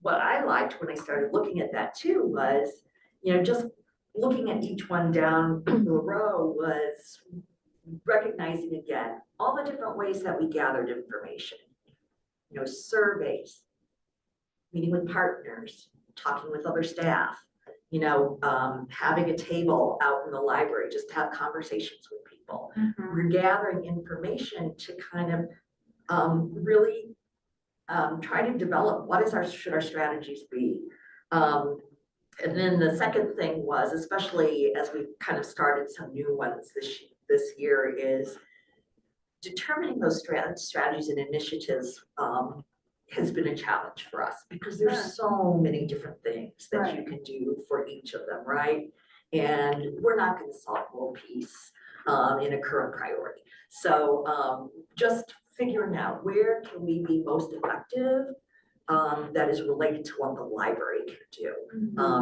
What I liked when I started looking at that too was, you know, just looking at each one down the row was recognizing again, all the different ways that we gathered information. You know, surveys, meeting with partners, talking with other staff, you know, having a table out in the library, just to have conversations with people. We're gathering information to kind of really try to develop should our strategies be. And then the second thing was, especially as we kind of started some new ones this year, is determining those strategies and initiatives has been a challenge for us because there's so many different things that you can do for each of them, right? And we're not going to solve world peace in a current priority. So just figuring out where can we be most effective that is related to what the library can do,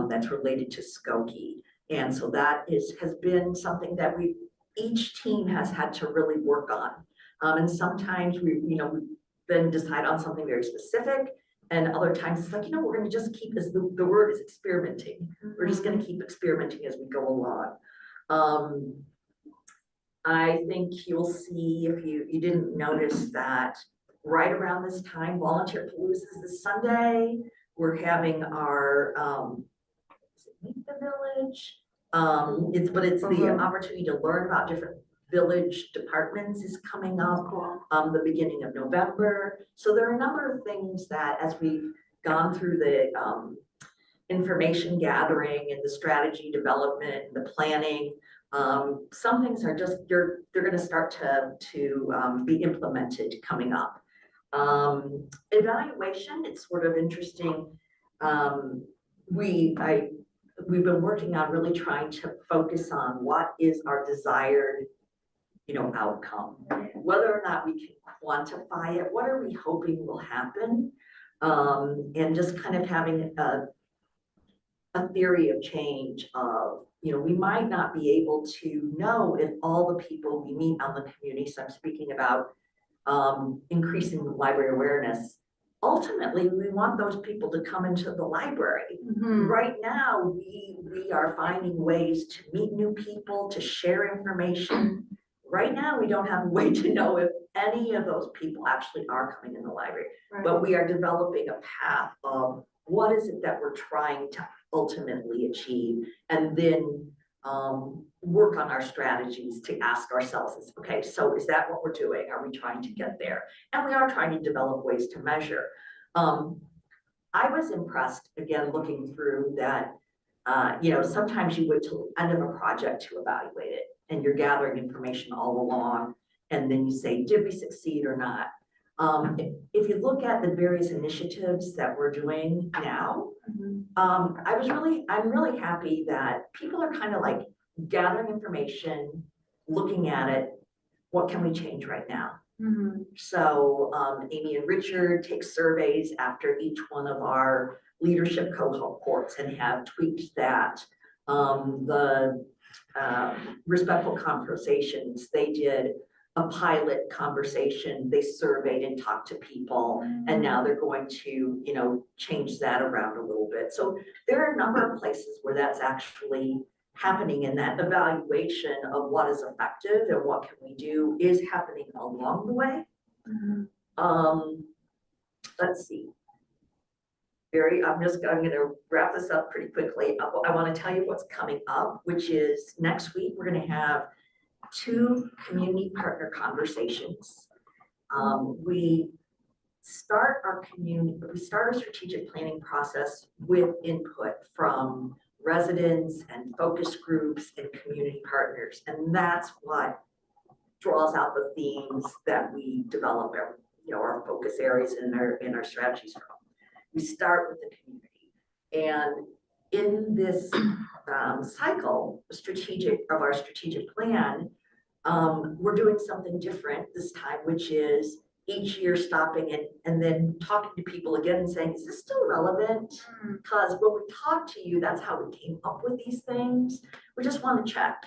that's related to Skokie. And so that has been something that each team has had to really work on. And sometimes we then decide on something very specific, and other times it's like, we're gonna just keep, as the word is experimenting. We're just gonna keep experimenting as we go along. I think you'll see, if you didn't notice, that right around this time, Volunteer Palooza is this Sunday. We're having our Meet the Village. It's the opportunity to learn about different village departments is coming up the beginning of November. So there are a number of things that, as we've gone through the information gathering and the strategy development and the planning, some things are just they're going to start to be implemented coming up. Evaluation, it's sort of interesting. We've been working on really trying to focus on what is our desired, outcome, whether or not we can quantify it, what are we hoping will happen, and just kind of having a theory of change of, we might not be able to know if all the people we meet on the community, so I'm speaking about increasing library awareness. Ultimately, we want those people to come into the library. Right now, we are finding ways to meet new people, to share information. Right now, we don't have a way to know if any of those people actually are coming in the library, but we are developing a path of what is it that we're trying to ultimately achieve, and then work on our strategies to ask ourselves, okay, so is that what we're doing? Are we trying to get there? And we are trying to develop ways to measure. I was impressed, again, looking through that, sometimes you wait till the end of a project to evaluate it, and you're gathering information all along, and then you say, did we succeed or not? If you look at the various initiatives that we're doing now, I'm really happy that people are kind of like gathering information, looking at it, what can we change right now? So Amy and Richard take surveys after each one of our leadership cohorts and have tweaked that. The respectful conversations, they did a pilot conversation, they surveyed and talked to people, and now they're going to, you know, change that around a little bit. So there are a number of places where that's actually happening, and that evaluation of what is effective and what can we do is happening along the way. Let's see. I'm gonna wrap this up pretty quickly. I want to tell you what's coming up, which is next week, we're gonna have 2 community partner conversations. We start our strategic planning process with input from residents and focus groups and community partners. And that's what draws out the themes that we develop our, you know, our focus areas in our strategies from. We start with the community. And in this cycle, of our strategic plan, we're doing something different this time, which is each year stopping and then talking to people again and saying, is this still relevant? Because when we talk to you, that's how we came up with these things. We just want to check.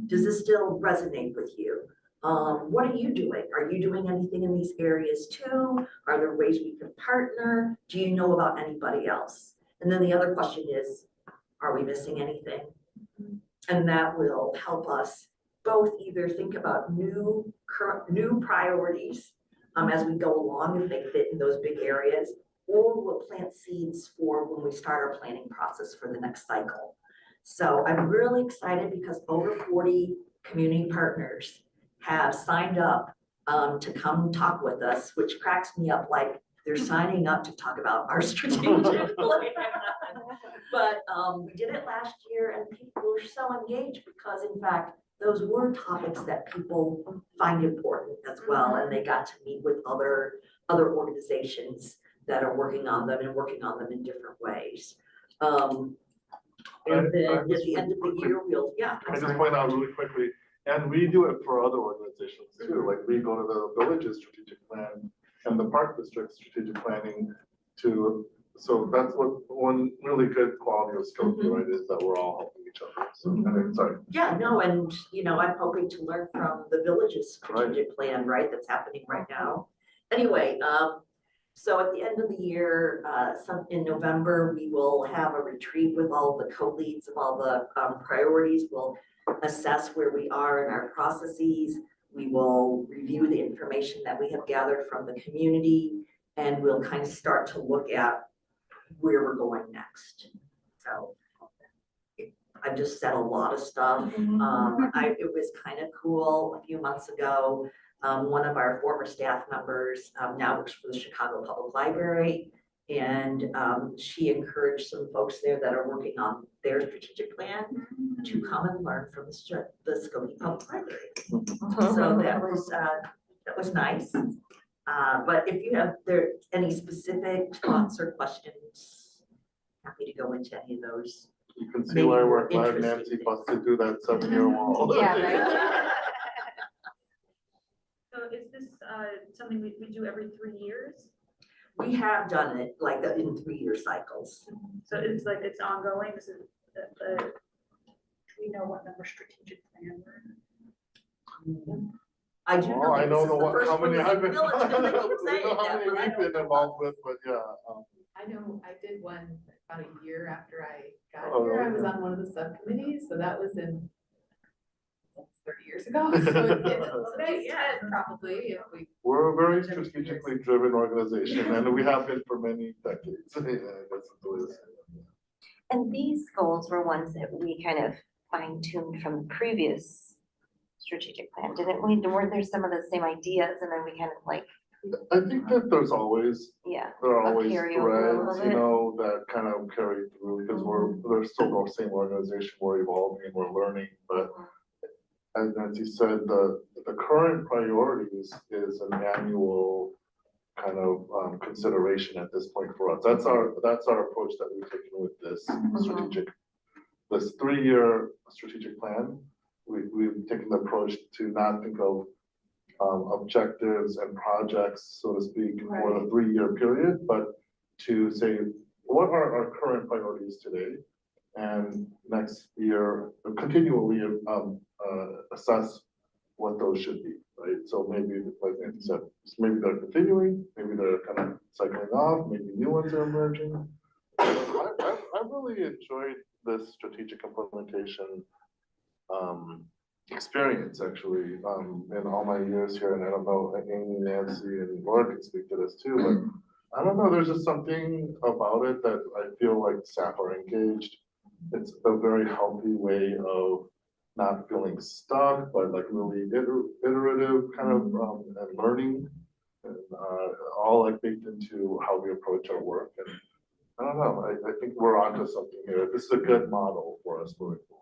Does this still resonate with you? What are you doing? Are you doing anything in these areas too? Are there ways we can partner? Do you know about anybody else? And then the other question is, are we missing anything? And that will help us both either think about new priorities as we go along if they fit in those big areas, or we'll plant seeds for when we start our planning process for the next cycle. So I'm really excited because over 40 community partners have signed up to come talk with us, which cracks me up, like they're signing up to talk about our strategic plan. But we did it last year and people were so engaged because in fact, those were topics that people find important as well. And they got to meet with other organizations that are working on them and working on them in different ways. And then at the end of the year, I just point out really quickly, and we do it for other organizations too. Like we go to the village's strategic plan and the park district strategic planning to, so that's what one really good quality of skill, right, is that we're all helping each other. So, sorry. Yeah, no, and you know, I'm hoping to learn from the village's strategic plan, right, that's happening right now. Anyway, so at the end of the year, in November, we will have a retreat with all the co-leads of all the priorities. We'll assess where we are in our processes. We will review the information that we have gathered from the community, and we'll kind of start to look at where we're going next. So I've just said a lot of stuff. It was kind of cool a few months ago. One of our former staff members now works for the Chicago Public Library, and she encouraged some folks there that are working on their strategic plan to come and learn from the Skokie Public Library. So that was nice. But if you have any specific thoughts or questions, happy to go into any of those. You can see why I work live, Nancy, plus to do that 7-year wall. Yeah, right. So is this something we do every 3 years? We have done it like that in 3-year cycles. So it's like, it's ongoing, this is, we know what number strategic plan we're in? I do know. I don't know how one many that's I've been, village, 'cause they keep saying how that, many but I we've don't been involved with, but yeah. I know I did one about a year after I got Oh, here. I really? was on one of the subcommittees, so that was in 30 years ago. So it's Yeah. probably if we. We're a very strategically driven organization, and we have been for many decades. Yeah, that's the way to say it. And these goals were ones that we kind of fine-tuned from the previous strategic plan, didn't we? Weren't there some of the same ideas and then we kind of like, I think that there are always carry over a little threads, you bit. know, that kind of carry through because we're still the same organization, we're evolving, we're learning, but as Nancy said, the current priorities is an annual kind of consideration at this point for us. That's our approach that we've taken with this this 3-year strategic plan. We've taken the approach to not think of objectives and projects, so to speak, for the 3-year period, but to say, what are our current priorities today? And next year, continually assess what those should be, right? So maybe, like Nancy said, maybe they're continuing, maybe they're kind of cycling off, maybe new ones are emerging. I really enjoyed this strategic implementation experience actually in all my years here, and I don't know, Amy, Nancy, and Laura can speak to this too, but I don't know, there's just something about it that I feel like staff are engaged. It's a very healthy way of not feeling stuck, but like really iterative kind of and learning, and all like baked into how we approach our work. And I don't know, I think we're onto something here. This is a good model for us moving forward.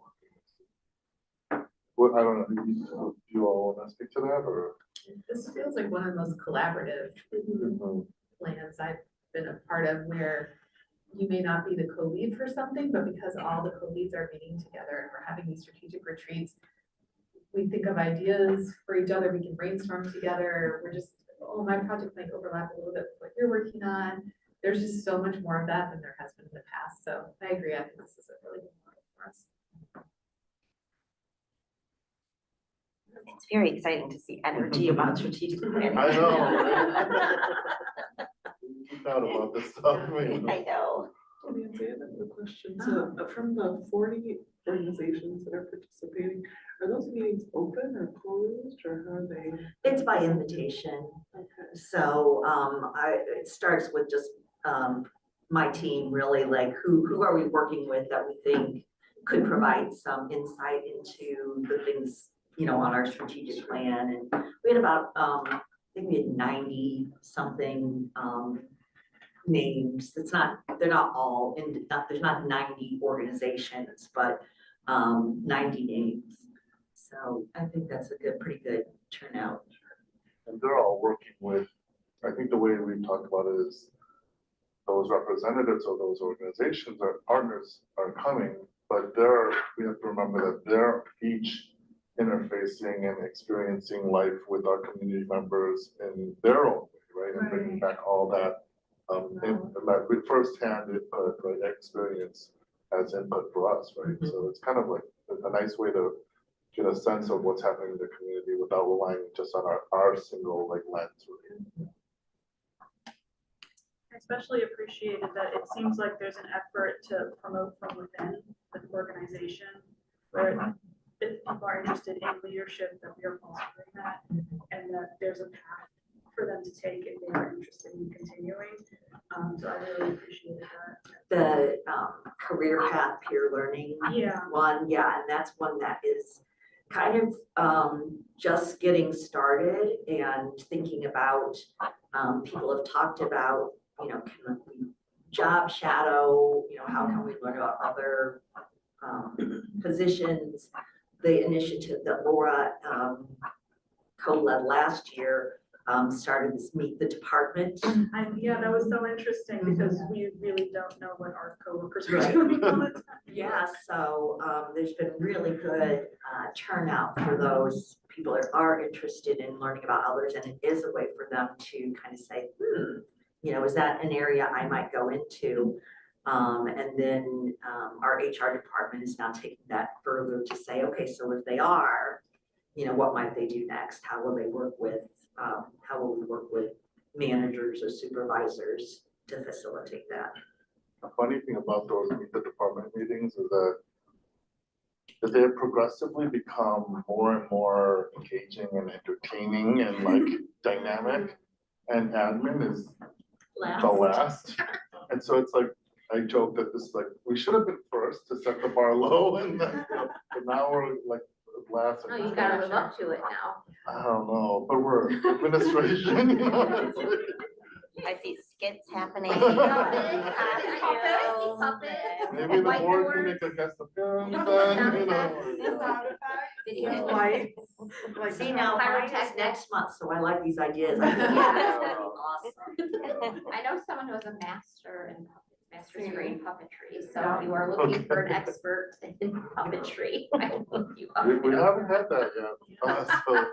What, I don't know, do you all want to speak to that, or? This feels like one of the most collaborative plans I've been a part of, where you may not be the co-lead for something, but because all the co-leads are meeting together and we're having these strategic retreats, we think of ideas for each other, we can brainstorm together. We're just, oh, my project might overlap a little bit with what you're working on. There's just so much more of that than there has been in the past. So I agree, I think this is a really good model for us. It's very exciting to see energy about strategic planning. I know. Geek out about this stuff. I know. Nancy, I have a question. So from the 40 organizations that are participating, are those meetings open or closed, or how are they? It's by invitation. Okay. So it starts with just my team, really, like who are we working with that we think could provide some insight into the things, you know, on our strategic plan. And we had about, I think we had 90 something names. They're not all in, there's not 90 organizations, but 90 names. So I think that's a pretty good turnout. And they're all working with, I think the way we've talked about it is those representatives of those organizations or partners are coming, but we have to remember that they're each interfacing and experiencing life with our community members in their own way, right? And bringing back all that with firsthand input, right, experience as input for us, right? So it's kind of like a nice way to get a sense of what's happening in the community without relying just on our single like lens, right? I especially appreciated that it seems like there's an effort to promote from within the organization, where if people are interested in leadership, that we are fostering that, and that there's a path for them to take if they are interested in continuing. So I really appreciated that. The career path peer learning one, and that's one that is kind of just getting started and thinking about, people have talked about, you know, can we job shadow, you know, how can we learn about other positions. The initiative that Laura co-led last year started this Meet the Department. Yeah, that was so interesting because we really don't know what our coworkers are doing all the time. Yeah, so there's been really good turnout for those people that are interested in learning about others, and it is a way for them to kind of say, you know, is that an area I might go into? And then our HR department is now taking that further to say, okay, so if they are, you know, what might they do next? How will they work with, how will we work with managers or supervisors to facilitate that? The funny thing about those Meet the Department meetings is that they have progressively become more and more engaging and entertaining and like dynamic, and admin is the last. And so it's like, I joke that this, like, we should have been first to set the bar low, and then, you know, but now we're like last. No, you gotta live up to it now. I don't know, but we're administration, you know, it's like, I see skits happening. maybe the board can make a guest appearance then, you know. Video. Lights. Like, See, now mine is next month, so I like these ideas. I think that's gonna be awesome. I know someone who was a master in public master's degree in puppetry, so if you are looking for an expert in puppetry, I will look you up. We haven't had that yet. So,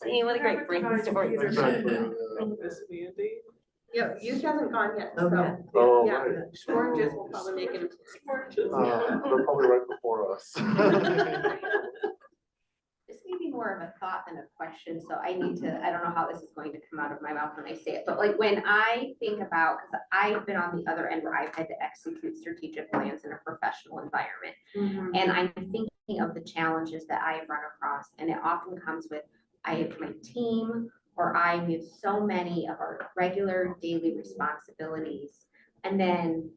See, what a great brainstorm. exactly, Miss Mandy. Yeah, youth hasn't gone yet, Oh, so. yeah. Oh, Yeah, right. Schmorges will probably make it. They're probably right before us. This may be more of a thought than a question, so I need to, I don't know how this is going to come out of my mouth when I say it, but like when I think about, because I've been on the other end where I've had to execute strategic plans in a professional environment. And I'm thinking of the challenges that I have run across, and it often comes with, I have my team, or I have so many of our regular daily responsibilities. And then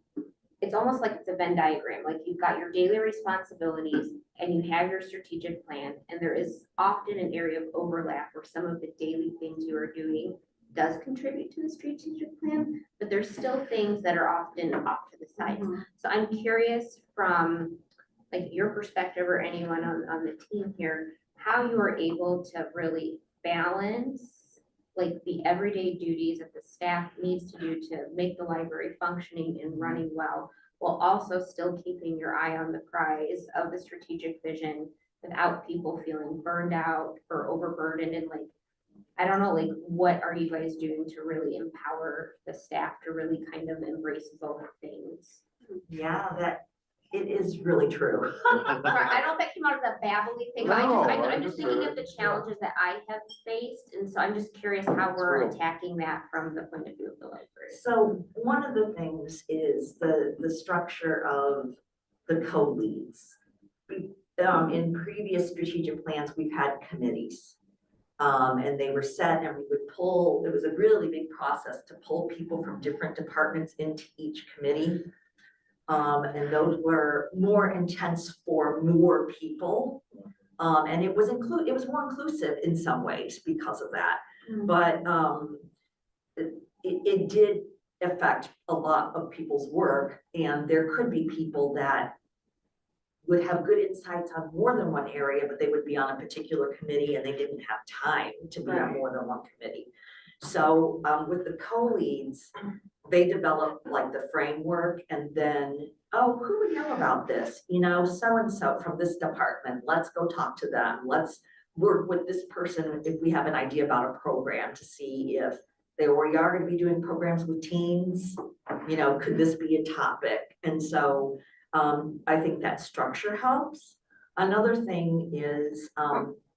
it's almost like it's a Venn diagram, like you've got your daily responsibilities and you have your strategic plan, and there is often an area of overlap where some of the daily things you are doing does contribute to the strategic plan, but there's still things that are often off to the side. So I'm curious from like your perspective or anyone on the team here, how you are able to really balance like the everyday duties that the staff needs to do to make the library functioning and running well, while also still keeping your eye on the prize of the strategic vision without people feeling burned out or overburdened. And like, I don't know, like, what are you guys doing to really empower the staff to really kind of embrace both things? Yeah, that, it is really true. Sorry, I don't know if that came out as a babbly thing, but No, I'm just thinking of the yeah. challenges that I have faced, and so I'm just curious how we're real. attacking that from the point of view of the library. So one of the things is the structure of the co-leads. In previous strategic plans, we've had committees. And they were set, and we would pull, it was a really big process to pull people from different departments into each committee. And those were more intense for more people. And it was more inclusive in some ways because of that. But it did affect a lot of people's work, and there could be people that would have good insights on more than one area, but they would be on a particular committee and they didn't have time to be on more than one committee. So with the co-leads, they developed like the framework, and then, oh, who would know about this? You know, so-and-so from this department, let's go talk to them. Let's work with this person if we have an idea about a program to see if they already are going to be doing programs with teens. You know, could this be a topic? And so I think that structure helps. Another thing is,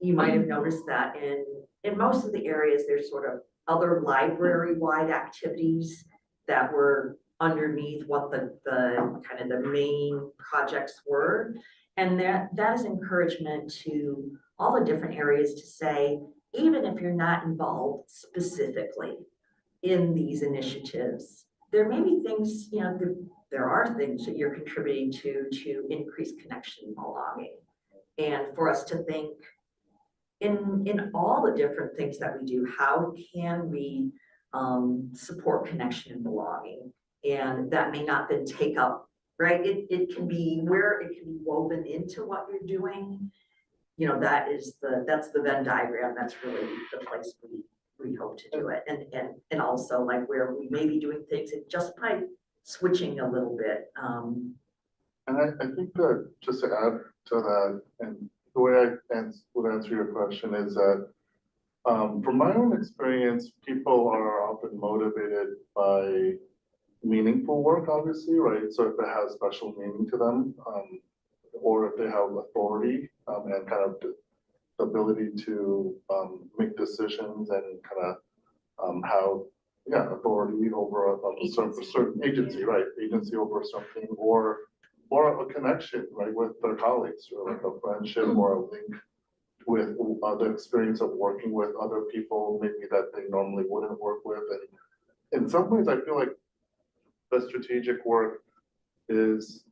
you might have noticed that in most of the areas, there's sort of other library-wide activities that were underneath what the kind of the main projects were. And that is encouragement to all the different areas to say, even if you're not involved specifically in these initiatives, there may be things, you know, there are things that you're contributing to increase connection and belonging. And for us to think in all the different things that we do, how can we support connection and belonging? And that may not then take up, right? It can be where it can be woven into what you're doing. You know, that's the Venn diagram. That's really the place we hope to do it. And also like where we may be doing things and just by switching a little bit. And I think that just to add to that, and the way I would answer your question is that from my own experience, people are often motivated by meaningful work, obviously, right? So if it has special meaning to them, or if they have authority and kind of the ability to make decisions and kind of have authority over a certain agency, right? Agency over something, or a connection, right, with their colleagues, or like a friendship or a link with the experience of working with other people, maybe that they normally wouldn't work with. And in some ways, I feel like the strategic work is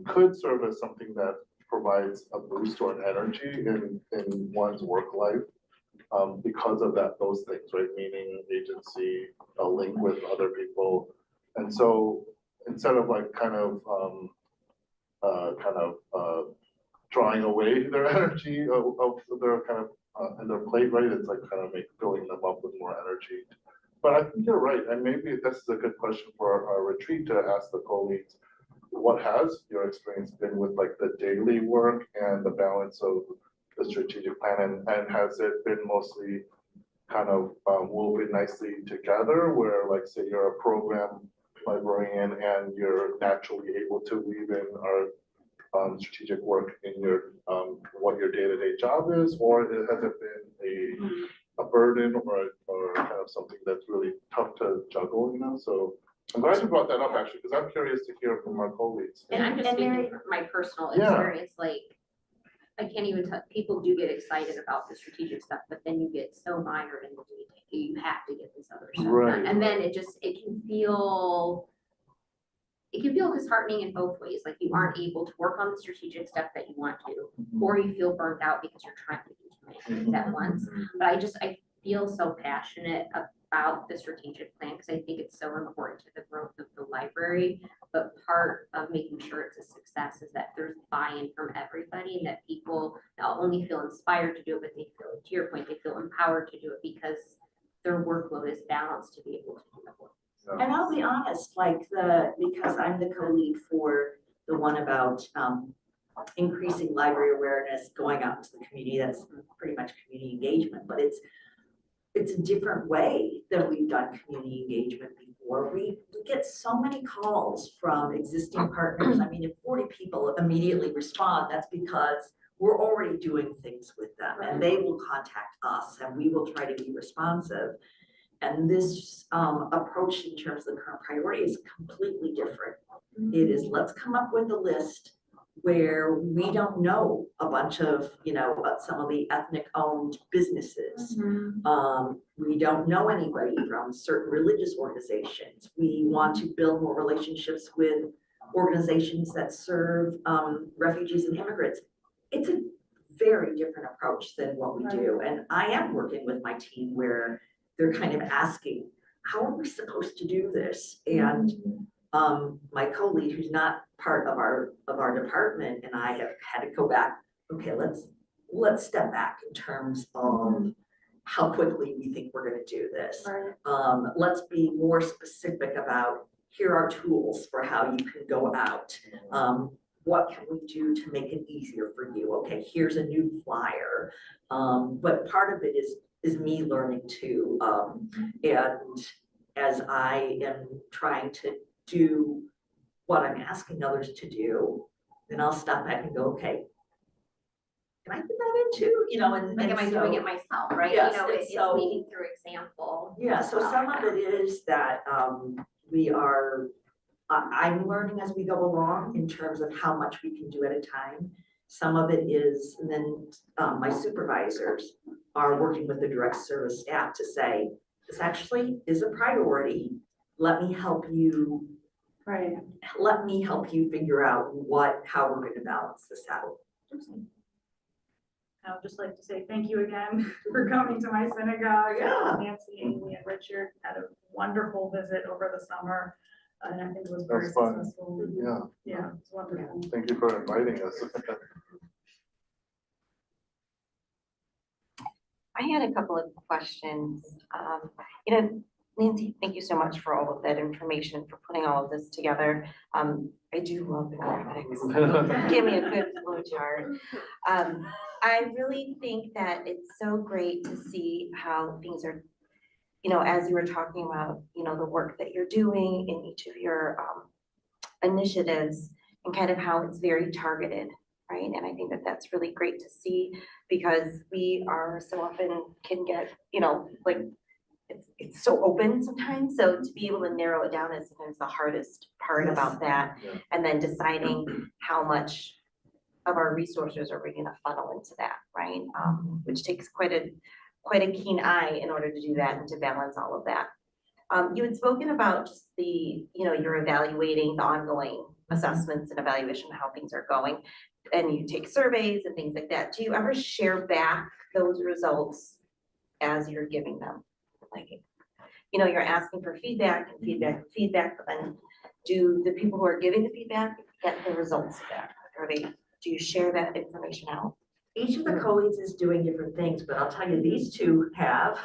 could serve as something that provides a boost or an energy in one's work life because of those things, right? Meaning, agency, a link with other people. And so instead of like kind of drawing away their energy of their kind of and their plate, right? It's like kind of filling them up with more energy. But I think you're right, and maybe this is a good question for our retreat to ask the co-leads. What has your experience been with like the daily work and the balance of the strategic plan, and has it been mostly kind of woven nicely together, where like, say, you're a program librarian and you're naturally able to weave in our strategic work in your what your day-to-day job is, or has it been a burden or kind of something that's really tough to juggle, you know? So I'm glad you brought that up, actually, because I'm curious to hear from our colleagues. And I'm just And speaking Mary- from my personal Yeah. experience, like, I can't even tell, people do get excited about the strategic stuff, but then you get so mired in the day-to-day, you have to get this other stuff done. Right. And then it can feel disheartening in both ways, like you aren't able to work on the strategic stuff that you want to, or you feel burnt out because you're trying to do too many things at once. But I feel so passionate about the strategic plan, because I think it's so important to the growth of the library. But part of making sure it's a success is that there's buy-in from everybody, and that people not only feel inspired to do it, but they feel, to your point, they feel empowered to do it because their workload is balanced to be able to do the work. And I'll be honest, like because I'm the co-lead for the one about increasing library awareness, going out into the community, that's pretty much community engagement, but it's a different way than we've done community engagement before. We get so many calls from existing partners. I mean, if 40 people immediately respond, that's because we're already doing things with them, and they will contact us and we will try to be responsive. And this approach in terms of the current priority is completely different. It is, let's come up with a list where we don't know a bunch of, some of the ethnic owned businesses. We don't know anybody from certain religious organizations. We want to build more relationships with organizations that serve refugees and immigrants. It's a very different approach than what we do. And I am working with my team where they're kind of asking, how are we supposed to do this? And my co-lead, who's not part of our department, and I have had to go back, okay, let's step back in terms of how quickly we think we're gonna do this. Let's be more specific about, here are tools for how you can go out. What can we do to make it easier for you? Okay, here's a new flyer. But part of it is me learning too. And as I am trying to do what I'm asking others to do, then I'll stop back and go, okay, can I put that in too? Like, am I doing it myself, right? Yes, It's so- leading through example. Yeah, so some of it is that I'm learning as we go along in terms of how much we can do at a time. Some of it is, and then my supervisors are working with the direct service staff to say, this actually is a priority. Let me help you. Right. Let me help you figure out how we're going to balance this out. I would just like to say thank you again for coming to my synagogue. Yeah. Nancy, Amy, and Richard had a wonderful visit over the summer, and I think it was very That's fun. successful. Yeah, Yeah, it's wonderful. thank you for inviting us. I had a couple of questions. Nancy, thank you so much for all of that information, for putting all of this together. I do love the graphics. Give me a good flow chart. I really think that it's so great to see how things are, as you were talking about, the work that you're doing in each of your initiatives, and kind of how it's very targeted, right? And I think that that's really great to see, because we are so often can get, like, it's so open sometimes. So to be able to narrow it down is sometimes the hardest part about that. Yeah. And then deciding how much of our resources are we gonna funnel into that, right? Which takes quite a keen eye in order to do that and to balance all of that. You had spoken about just you're evaluating the ongoing assessments and evaluation of how things are going, and you take surveys and things like that. Do you ever share back those results as you're giving them? Like, you're asking for feedback, but then do the people who are giving the feedback get the results back? Do you share that information out? Each of the co-leads is doing different things, but I'll tell you, these two have.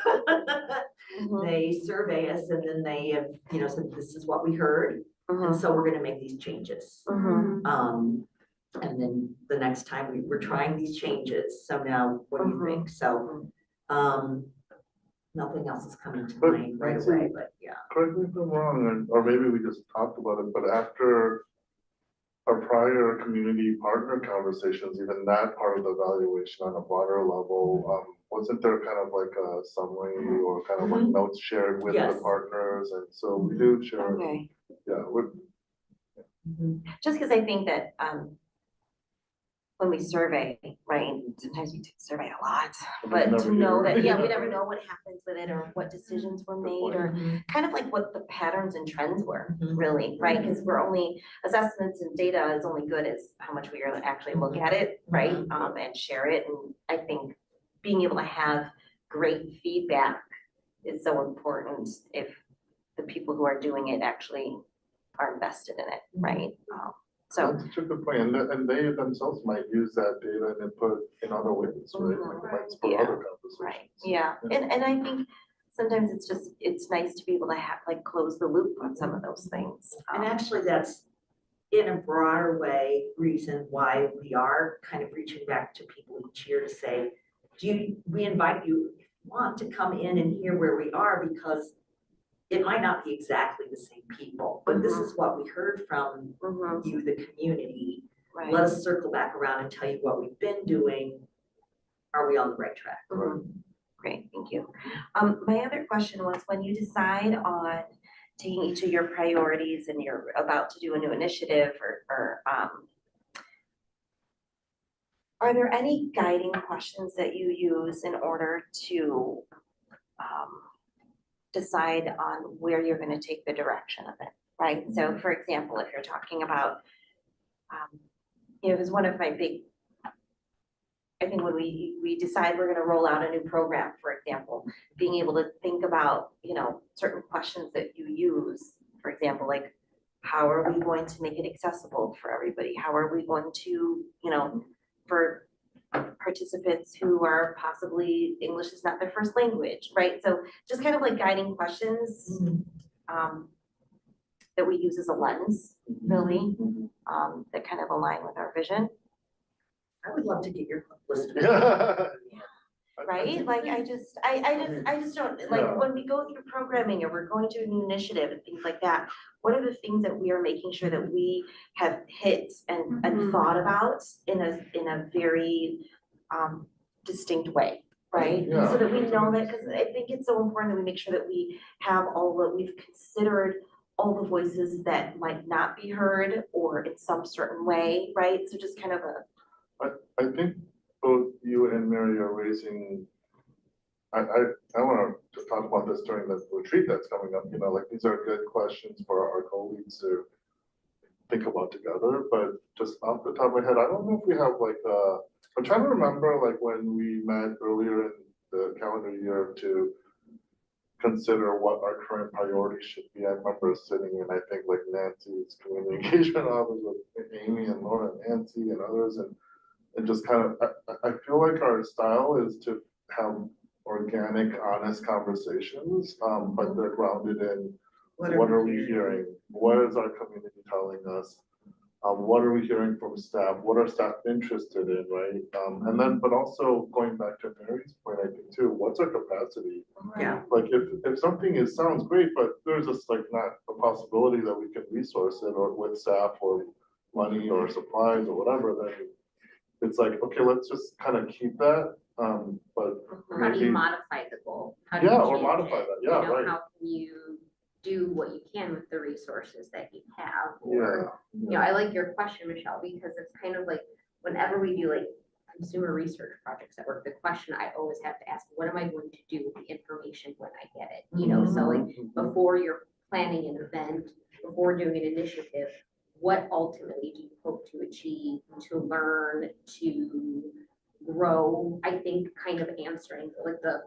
Mhm, They survey us and then they have, you know, said, this is what we heard, and mhm, so we're gonna make these changes. mhm. And then the next time we're trying these changes, so now what do you think? So, nothing else is coming to But mind right that's away, it. but yeah. Correct me if I'm wrong, or maybe we just talked about it, but after our prior community partner conversations, even that part of the evaluation on a broader level, wasn't there kind of like a summary or kind of like notes shared with the Yes. partners? And so we do share, Okay, yeah, we're, just because I think that, when we survey, right, sometimes we survey a lot, but never to know hear. that, yeah, we never know what happens with it or what decisions were made or Mhm. kind of like what the patterns and trends were, Mhm. really, right? Because we're only, assessments and data is only good as how much we actually look at it, right? And share it, and I think being able to have great feedback is so important if the people who are doing it actually are invested in it, right? So, That's such a good point, and they themselves might use that data and input in other ways, right? Like, it might spur Yeah. other conversations. right, yeah, and I think sometimes it's nice to be able to have, like, close the loop on some of those things. And actually, that's in a broader way, reason why we are kind of reaching back to people each year to say, we invite you, if you want to come in and hear where we are, because it might not be exactly the same people, but this is what we heard from Mhm, you, the community. right. Let us circle back around and tell you what we've been doing. Are we on the right track? Mhm. Great, thank you. My other question was, when you decide on taking each of your priorities and you're about to do a new initiative or, are there any guiding questions that you use in order to, decide on where you're gonna take the direction of it, right? So for example, if you're talking about, it was one of my big, I think when we decide we're gonna roll out a new program, for example, being able to think about, certain questions that you use, for example, like, how are we going to make it accessible for everybody? How are we going to, for participants who are possibly, English is not their first language, right? So just kind of like guiding questions, that we use as a lens, really, that kind of align with our vision. I would love to get your list. Right, like I just don't, Yeah. like, when we go through programming or we're going to a new initiative and things like that, what are the things that we are making sure that we have hit and thought about in a very distinct way, right? Yeah. So that we know that, because I think it's so important that we make sure that we have we've considered all the voices that might not be heard or in some certain way, right? So just kind of I think both you and Mary are raising, I want to talk about this during the retreat that's coming up, like, these are good questions for our colleagues to think about together, but just off the top of my head, I don't know if we have like, I'm trying to remember like when we met earlier in the calendar year to consider what our current priorities should be. I remember sitting in, I think, like Nancy's community engagement office with Amy and Laura and Nancy and others, and just kind of, I feel like our style is to have organic, honest conversations, but they're grounded in what are we hearing? What is our community telling us? What are we hearing from staff? What are staff interested in, right? And then, but also going back to Mary's point, I think too, what's our capacity? Yeah. Like if something sounds great, but there's just like not a possibility that we can resource it or with staff or money or supplies or whatever, then it's like, okay, let's just kind of keep that, but How do you maybe, modify the goal? How do you yeah, or change modify it? that, yeah, right. How can you do what you can with the resources that you have? Yeah. Or, I like your question, Michelle, because it's kind of like, whenever we do like consumer research projects at work, the question I always have to ask, what am I going to do with the information when I get it? So like, before you're planning an event, before doing an initiative, what ultimately do you hope to achieve, to learn, to grow? I think kind of answering like the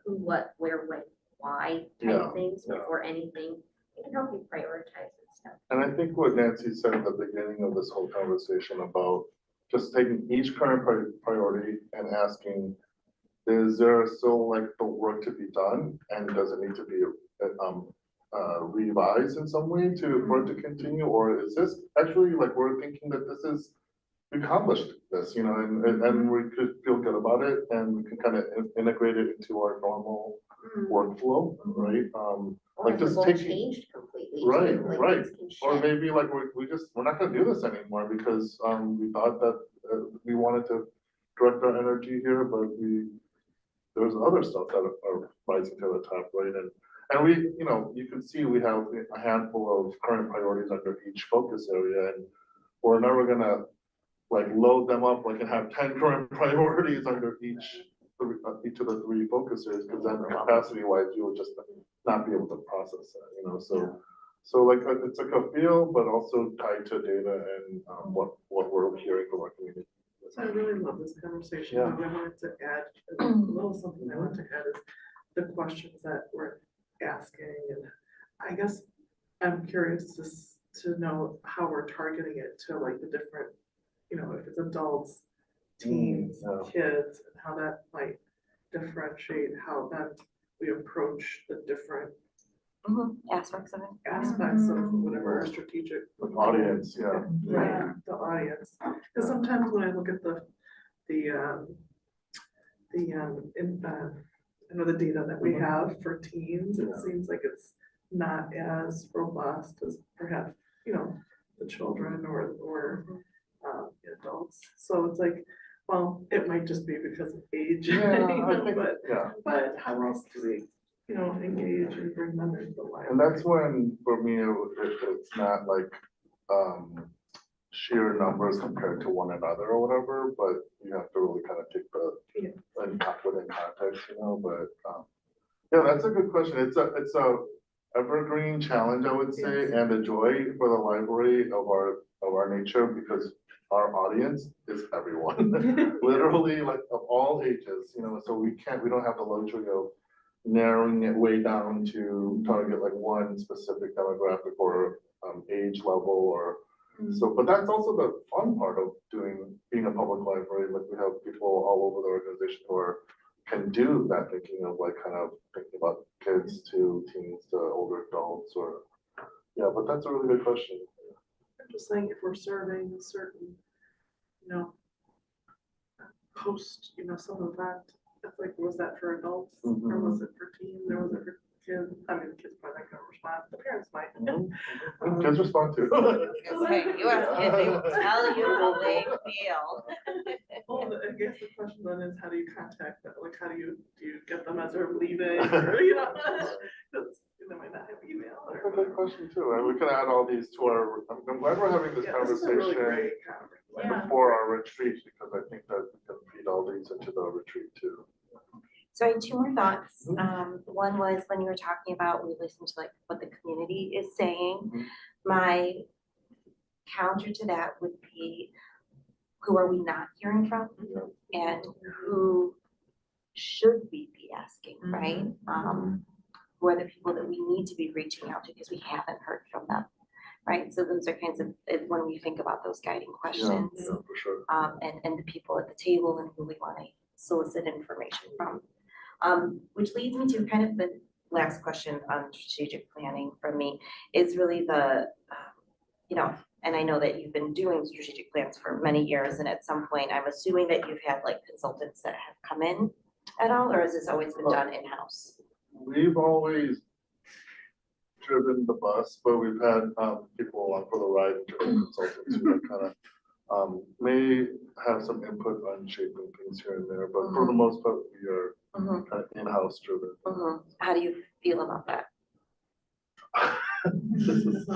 who, what, where, when, why type Yeah, of things yeah. before anything. It can help you prioritize and stuff. And I think what Nancy said at the beginning of this whole conversation about just taking each current priority and asking, is there still like the work to be done, and does it need to be revised in some way for it to continue, or is this actually like we're thinking that this is we accomplished this, you know, and we could feel good about it, and we can kind of integrate it into our normal workflow, right? Or Like if the just goal taking, changed completely. right, too, like right. things can or shift. maybe like we're not gonna do this anymore because we thought that we wanted to direct our energy here, but there's other stuff that are rising to the top, right? And we, you know, you can see we have a handful of current priorities under each focus area, and we're never gonna like load them up like and have 10 current priorities under each of the 3 focus areas, because then capacity wise, you would just not be able to process that, you know, so like it's like a feel, but also tied to data and what we're hearing from our community. So I really love this conversation. Yeah. What I wanted to add, a little something I want to add is the questions that we're asking, and I guess I'm curious to know how we're targeting it to like the different, you know, if it's adults, teens, kids, and how that might differentiate how then we approach the different Aspects of it. aspects of whatever our strategic. Like audience, yeah. Right, the audience, because sometimes when I look at I know the data that we have for teens, it seems like it's not as robust as perhaps, you know, the children or adults. So it's like, well, it might just be because of age, you know, but how else do we, you know, engage and bring them into the life? And that's when, for me, it's not like sheer numbers compared to one another or whatever, but you have to really kind of take within context, you know, but yeah, that's a good question. It's a evergreen challenge, I would say, and a joy for the library of our nature, because our audience is everyone, literally like of all ages, you know, so we don't have the luxury of narrowing it way down to target like one specific demographic or age level or so, but that's also the fun part of being a public library. Like we have people all over the organization who can do that thinking of like kind of thinking about kids to teens to older adults or, yeah, but that's a really good question. I'm just saying if we're serving a certain, you know, host, you know, some of that, it's like, was that for adults or was it for teens or was it for kids? I mean, kids probably not gonna respond, the parents might. Kids respond too. Hey, you ask kids, they will tell you how they feel. Well, I guess the question then is how do you contact them? Like, how do you get them as they're leaving or, you know, because they might not have email or. That's a good question too, and we can add all these to I'm glad we're having this This is a really conversation great conversation. before our retreat, because I think that we can feed all these into the retreat too. So I had 2 more thoughts. One was when you were talking about, we listened to like what the community is saying. My counter to that would be, who are we not hearing from? And who should we be asking, right? Who are the people that we need to be reaching out to because we haven't heard from them, right? So those are kinds of, when we think about those guiding questions. Yeah, for sure. And the people at the table and who we want to solicit information from. Which leads me to kind of the last question on strategic planning from me is really the, you know, and I know that you've been doing strategic plans for many years, and at some point, I'm assuming that you've had like consultants that have come in at all, or has this always been done in-house? We've always driven the bus, but we've had people along for the ride, consultants who kind of may have some input on shaping things here and there, but for the most part, we are kind of in-house driven. How do you feel about that? This is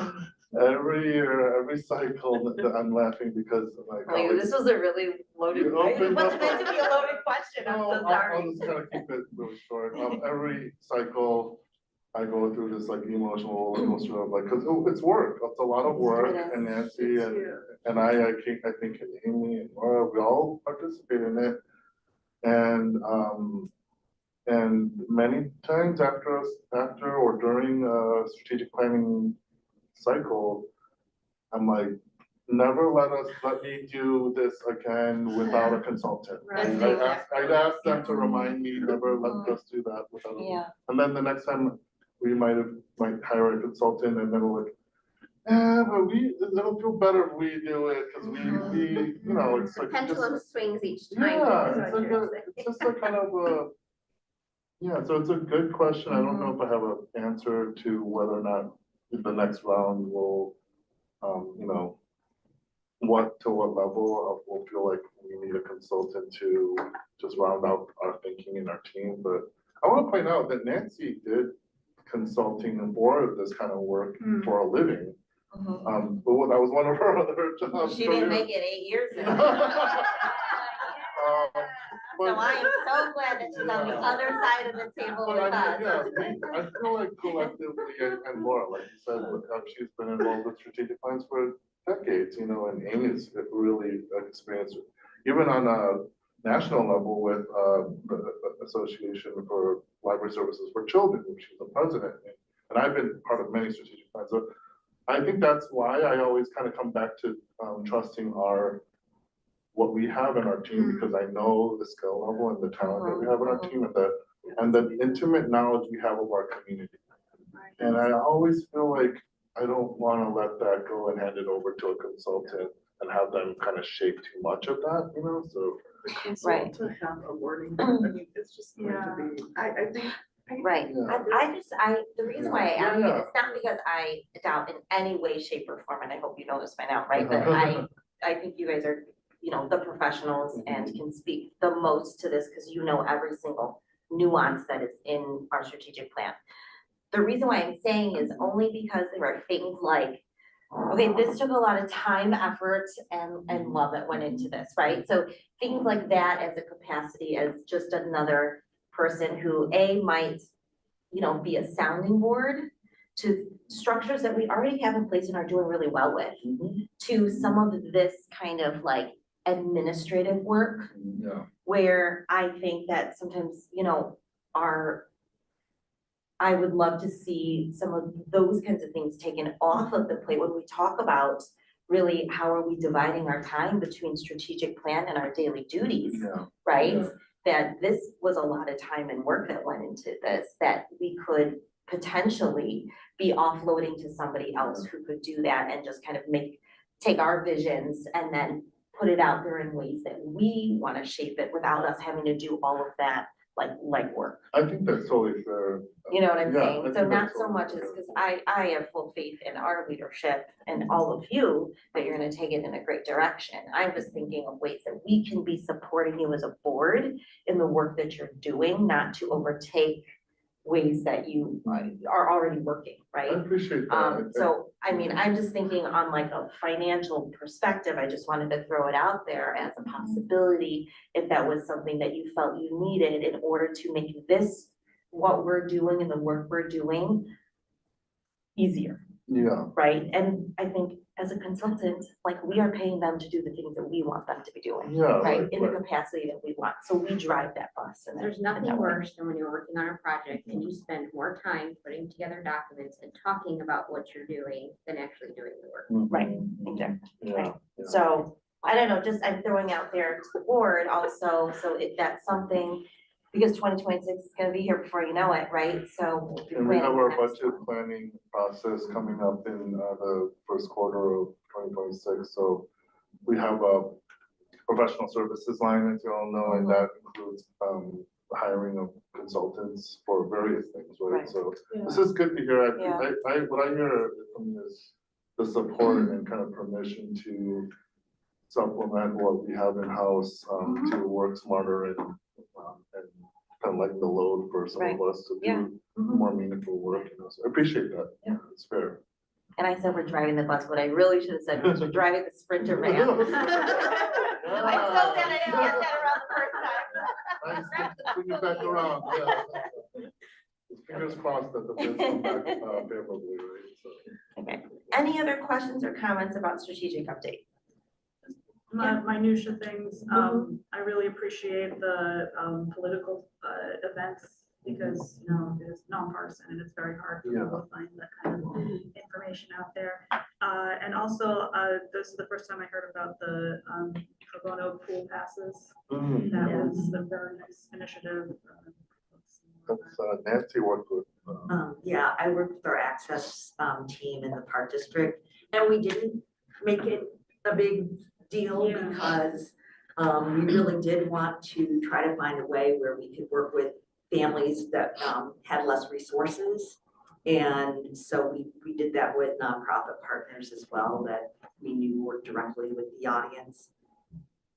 every year, every cycle, I'm laughing because my colleagues. This was a really loaded You question. It opened wasn't up meant to be a loaded question, I'm so sorry. I'll just kind of keep it really short. Every cycle, I go through this like emotional roller coaster of like, cause it's work, it's a lot of work, and Nancy and I think and Amy and Laura, we all participate in it. And many times after or during a strategic planning cycle, I'm like, never let me do this again without a consultant. Right. I'd ask them to remind me, never let us do that without. Yeah. And then the next time, we might hire a consultant and then we're like, but it'll feel better if we do it, cause we, you know, it's The like. pendulum swings each time. Yeah, is it's what like you're a, saying. it's just a kind of a, yeah, so it's a good question. I don't know if I have an answer to whether or not the next round will, you know, what level we'll feel like we need a consultant to just round out our thinking in our team. But I want to point out that Nancy did consulting for this kind of work for a living. Mhm. But that was one of her other jobs. She didn't make it 8 years ago. So I am so glad that she's on the other side of the table But with I us. mean, yeah, I feel like collectively and Laura, like you said, look how she's been involved with strategic plans for decades, you know, and Amy's really experienced, even on a national level with the Association for Library Services for Children, which she's the president. And I've been part of many strategic plans. So I think that's why I always kind of come back to trusting what we have in our team, because I know the skill level and the talent that we have in our team and the intimate knowledge we have of our community. And I always feel like I don't want to let that go and hand it over to a consultant and have them kind of shape too much of that, you know, so. Right. To have a wording, I mean, it's just going to be, I think. Right, Yeah. the reason why I ask it, Yeah. it's not because I doubt in any way, shape or form, and I hope you know this by now, right? But I think you guys are, you know, the professionals and can speak the most to this because you know every single nuance that is in our strategic plan. The reason why I'm saying is only because there are things like, okay, this took a lot of time, effort, and love that went into this, right? So things like that as a capacity as just another person who might, you know, be a sounding board to structures that we already have in place and are doing really well with, to some of this kind of like administrative work, Yeah. where I think that sometimes, you know, I would love to see some of those kinds of things taken off of the plate when we talk about really how are we dividing our time between strategic plan and our daily duties, Yeah. right? Yeah. That this was a lot of time and work that went into this, that we could potentially be offloading to somebody else who could do that and just kind of take our visions and then put it out there in ways that we want to shape it without us having to do all of that like work. I think that's totally fair. You know what I'm Yeah, I saying? So think not that's so totally much as, fair. because I have full faith in our leadership and all of you, that you're gonna take it in a great direction. I'm just thinking of ways that we can be supporting you as a board in the work that you're doing, not to overtake ways that you are already working, I right? appreciate that. So, I mean, I'm just thinking on like a financial perspective, I just wanted to throw it out there as a possibility, if that was something that you felt you needed in order to make this, what we're doing and the work we're doing, easier, Yeah, right? And I think as a consultant, like, we are paying them to do the things that we want them to be doing, yeah. right? In the capacity that we want, so we drive that bus and There's nothing worse than when you're working on a project and you spend more time putting together documents and talking about what you're doing than actually doing the work. Right, exactly. Yeah, yeah. So, I don't know, just I'm throwing out there to the board also, so if that's something, because 2026 is gonna be here before you know it, right? So. And we have our planning next budget planning process coming up in the first quarter of 2026. So we have a professional services line, as you all know, and that includes hiring of consultants for various things, right? Right. So this is good to hear. Yeah. What I hear from you is the support and kind of permission to supplement what we have in-house to work smarter and kind of like the load for some of us to Yeah. do more meaningful work, you know, so I appreciate that. Yeah. It's fair. And I said we're driving the bus, what I really should have said was we're driving the Sprinter van. I'm so sad I didn't get that around the first time. Nice to bring it back around, yeah. Fingers crossed that the bids come back favorably, right, so. Okay, any other questions or comments about strategic update? Minutia things, I really appreciate the political events, because, you know, it is nonpartisan and it's very hard for people to find that kind of information out there. And also, this is the first time I heard about the, pro bono pool passes. Mm, That was a very nice initiative. That's Nancy worked with. Yeah, I worked with our access team in the park district, and we didn't make it a big deal Yeah. because we really did want to try to find a way where we could work with families that had less resources. And so we did that with nonprofit partners as well that we knew worked directly with the audience.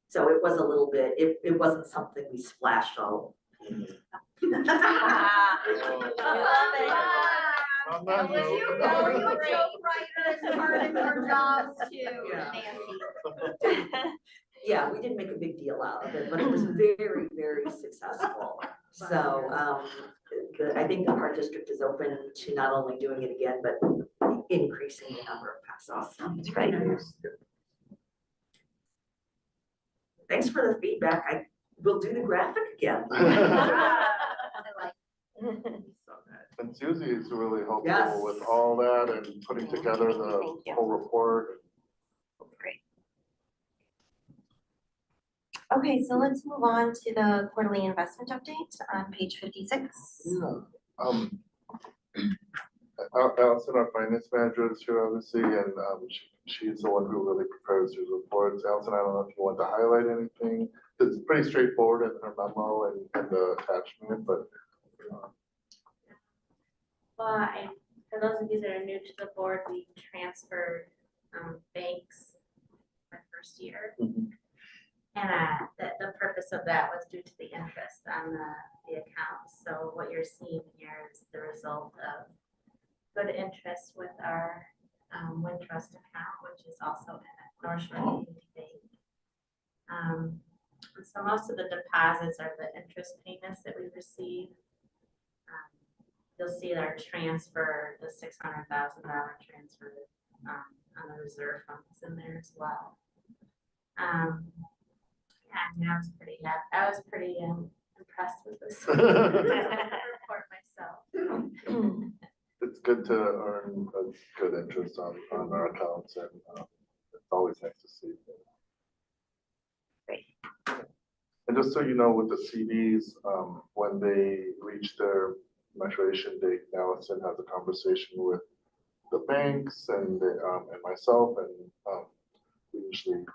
So it was a little bit, it wasn't something we splashed all. On that Well, you note- know, you a joke writer is part of your job too, Yeah. Nancy. Yeah, we didn't make a big deal out of it, but it was very, very successful. So I think the park district is open to not only doing it again, but increasing the number of passes. That's right. Thanks for the feedback. I will do the graphic again. And Susie is really helpful Yes. with all that and putting together the Thank you. whole report. Great. Okay, so let's move on to the quarterly investment update on page 56. Yeah. Allison, our finance manager, is here obviously, and she's the one who really prepares these reports. Allison, I don't know if you want to highlight anything. It's pretty straightforward in her memo and the attachment, but. Well, for those of you that are new to the board, we transferred banks my first year. Mhm. And the purpose of that was due to the interest on the account. So what you're seeing here is the result of good interest with our Wintrust account, which is also in North Shore Community Bank. So most of the deposits are the interest payments that we receive. You'll see our transfer, the $600,000 transfer on the reserve funds in there as well. Yeah, I was pretty happy. I was pretty impressed with this report myself. It's good to earn a good interest on our accounts, and it's always nice to see. Great. And just so you know, with the CDs, when they reach their maturation date, Allison has a conversation with the banks and myself, and we usually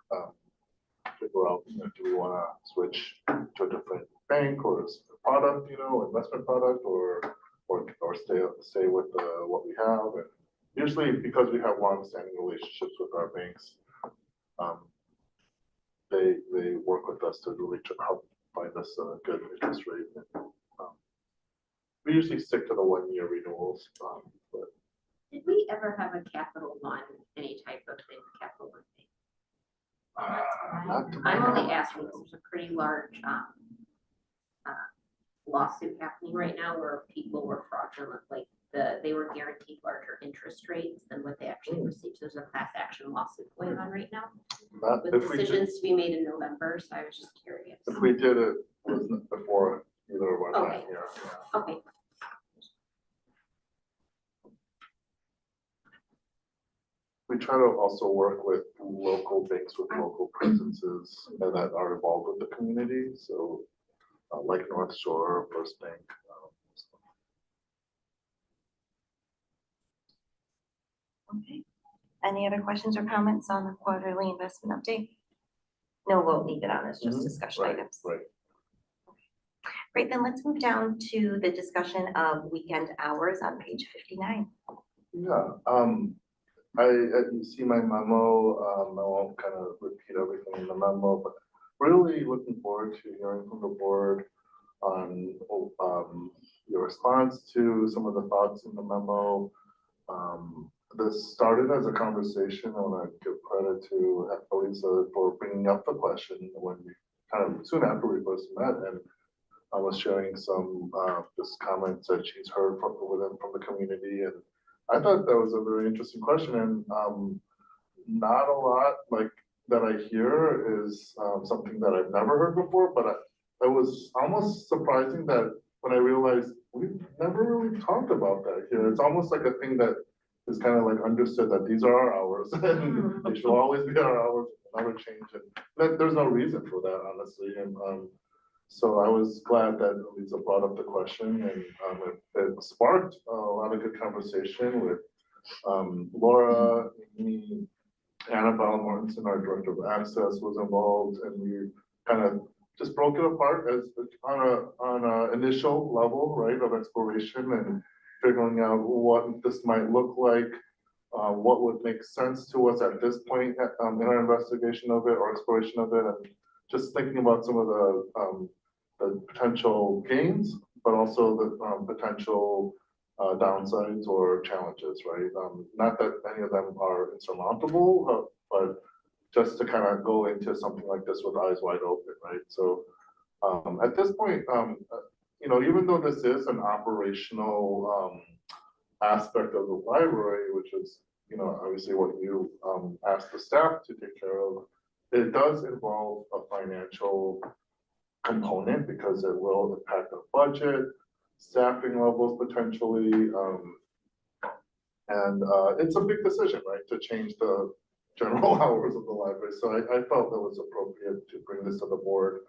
figure out, do we want to switch to a different bank or product, investment product, or stay with what we have. And usually, because we have long-standing relationships with our banks, they work with us to really help find us a good interest rate. And, we usually stick to the 1-year renewals, but Did we ever have a Capital One, any type of thing, Capital One thing? not to I'm my only knowledge. asking, because there's a pretty large lawsuit happening right now where people were fraudulent, like they were guaranteed larger interest rates than what they actually received. So there's a class action lawsuit going on right now Not with if we did. decisions to be made in November, so I was just curious. If we did, it wasn't before either one of Okay. here. Okay, We try to also work with local banks with local presences and that are involved with the community. So like North Shore, First Bank. Okay. Any other questions or comments on the quarterly investment update? No vote needed on this, just Mhm. discussion Right, items. right. Great, then let's move down to the discussion of weekend hours on page 59. Yeah, you see my memo, I won't kind of repeat everything in the memo, but really looking forward to hearing from the board on, your response to some of the thoughts in the memo. This started as a conversation. I want to give credit to Elisa for bringing up the question when we kind of soon after we first met, and I was sharing some just comments that she's heard from the community, and I thought that was a very interesting question, and not a lot like that I hear is something that I've never heard before, but it was almost surprising that when I realized we've never really talked about that here. It's almost like a thing that is kind of like understood that these are our hours and they should always be our hours, never change. And that, there's no reason for that, honestly. And so I was glad that Lisa brought up the question, and it sparked a lot of good conversation with Laura, me, Annabelle Mortensen, our director of access, was involved, and we kind of just broke it apart as on a initial level, right, of exploration and figuring out what this might look like, what would make sense to us at this point in our investigation of it or exploration of it, and just thinking about some of the potential gains, but also the potential downsides or challenges, right? Not that any of them are insurmountable, but just to kind of go into something like this with eyes wide open, right? So at this point, you know, even though this is an operational aspect of the library, which is, you know, obviously what you asked the staff to take care of, it does involve a financial component because it will impact our budget, staffing levels potentially, and it's a big decision, right, to change the general hours of the library. So I felt that was appropriate to bring this to the board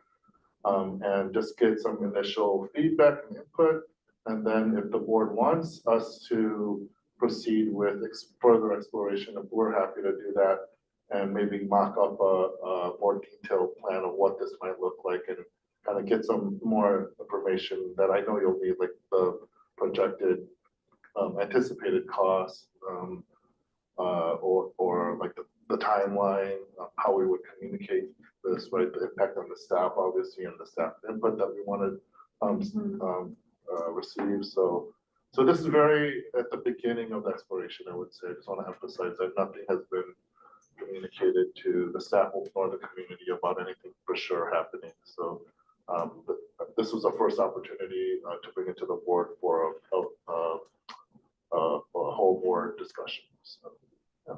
and just get some initial feedback and input. And then if the board wants us to proceed with further exploration, if we're happy to do that and maybe mock up a more detailed plan of what this might look like and kind of get some more information that I know you'll need, like the projected anticipated costs, or like the timeline, how we would communicate this, right? The impact on the staff, obviously, and the staff input that we want to receive. So this is very at the beginning of the exploration, I would say. I just want to emphasize that nothing has been communicated to the staff or the community about anything for sure happening. So but this was the first opportunity to bring it to the board for a whole board discussion. So, yeah.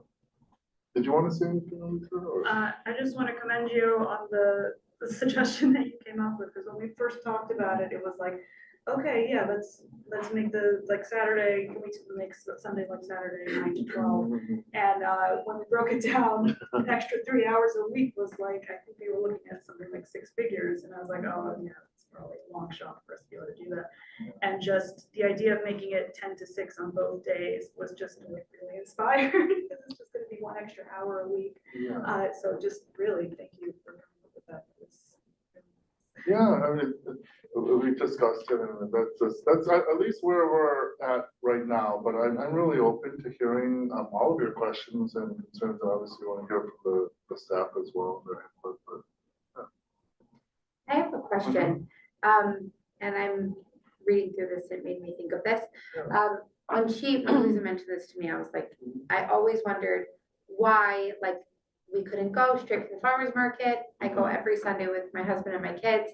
Did you want to say anything, Lisa, or? I just want to commend you on the suggestion that you came up with, because when we first talked about it, it was like, okay, yeah, let's make the, like, Saturday, can we make Sunday like Saturday 9 to 12? And when we broke it down, an extra 3 hours a week was like, I think we were looking at something like 6 figures, and I was like, oh, yeah, it's probably a long shot for us to be able to do that. And just the idea of making it 10 to 6 on both days was just like really inspired, because it's just gonna be 1 extra hour a week. Yeah. So just really thank you for coming up with that. Yeah, I mean, we discussed it, and that's at least where we're at right now. But I'm really open to hearing all of your questions and concerns. I obviously want to hear from the staff as well. Their input, but, I have a question, and I'm reading through this, it made me think of this. When Lisa mentioned this to me, I was like, I always wondered why, like, we couldn't go straight from the farmer's market. I go every Sunday with my husband and my kids.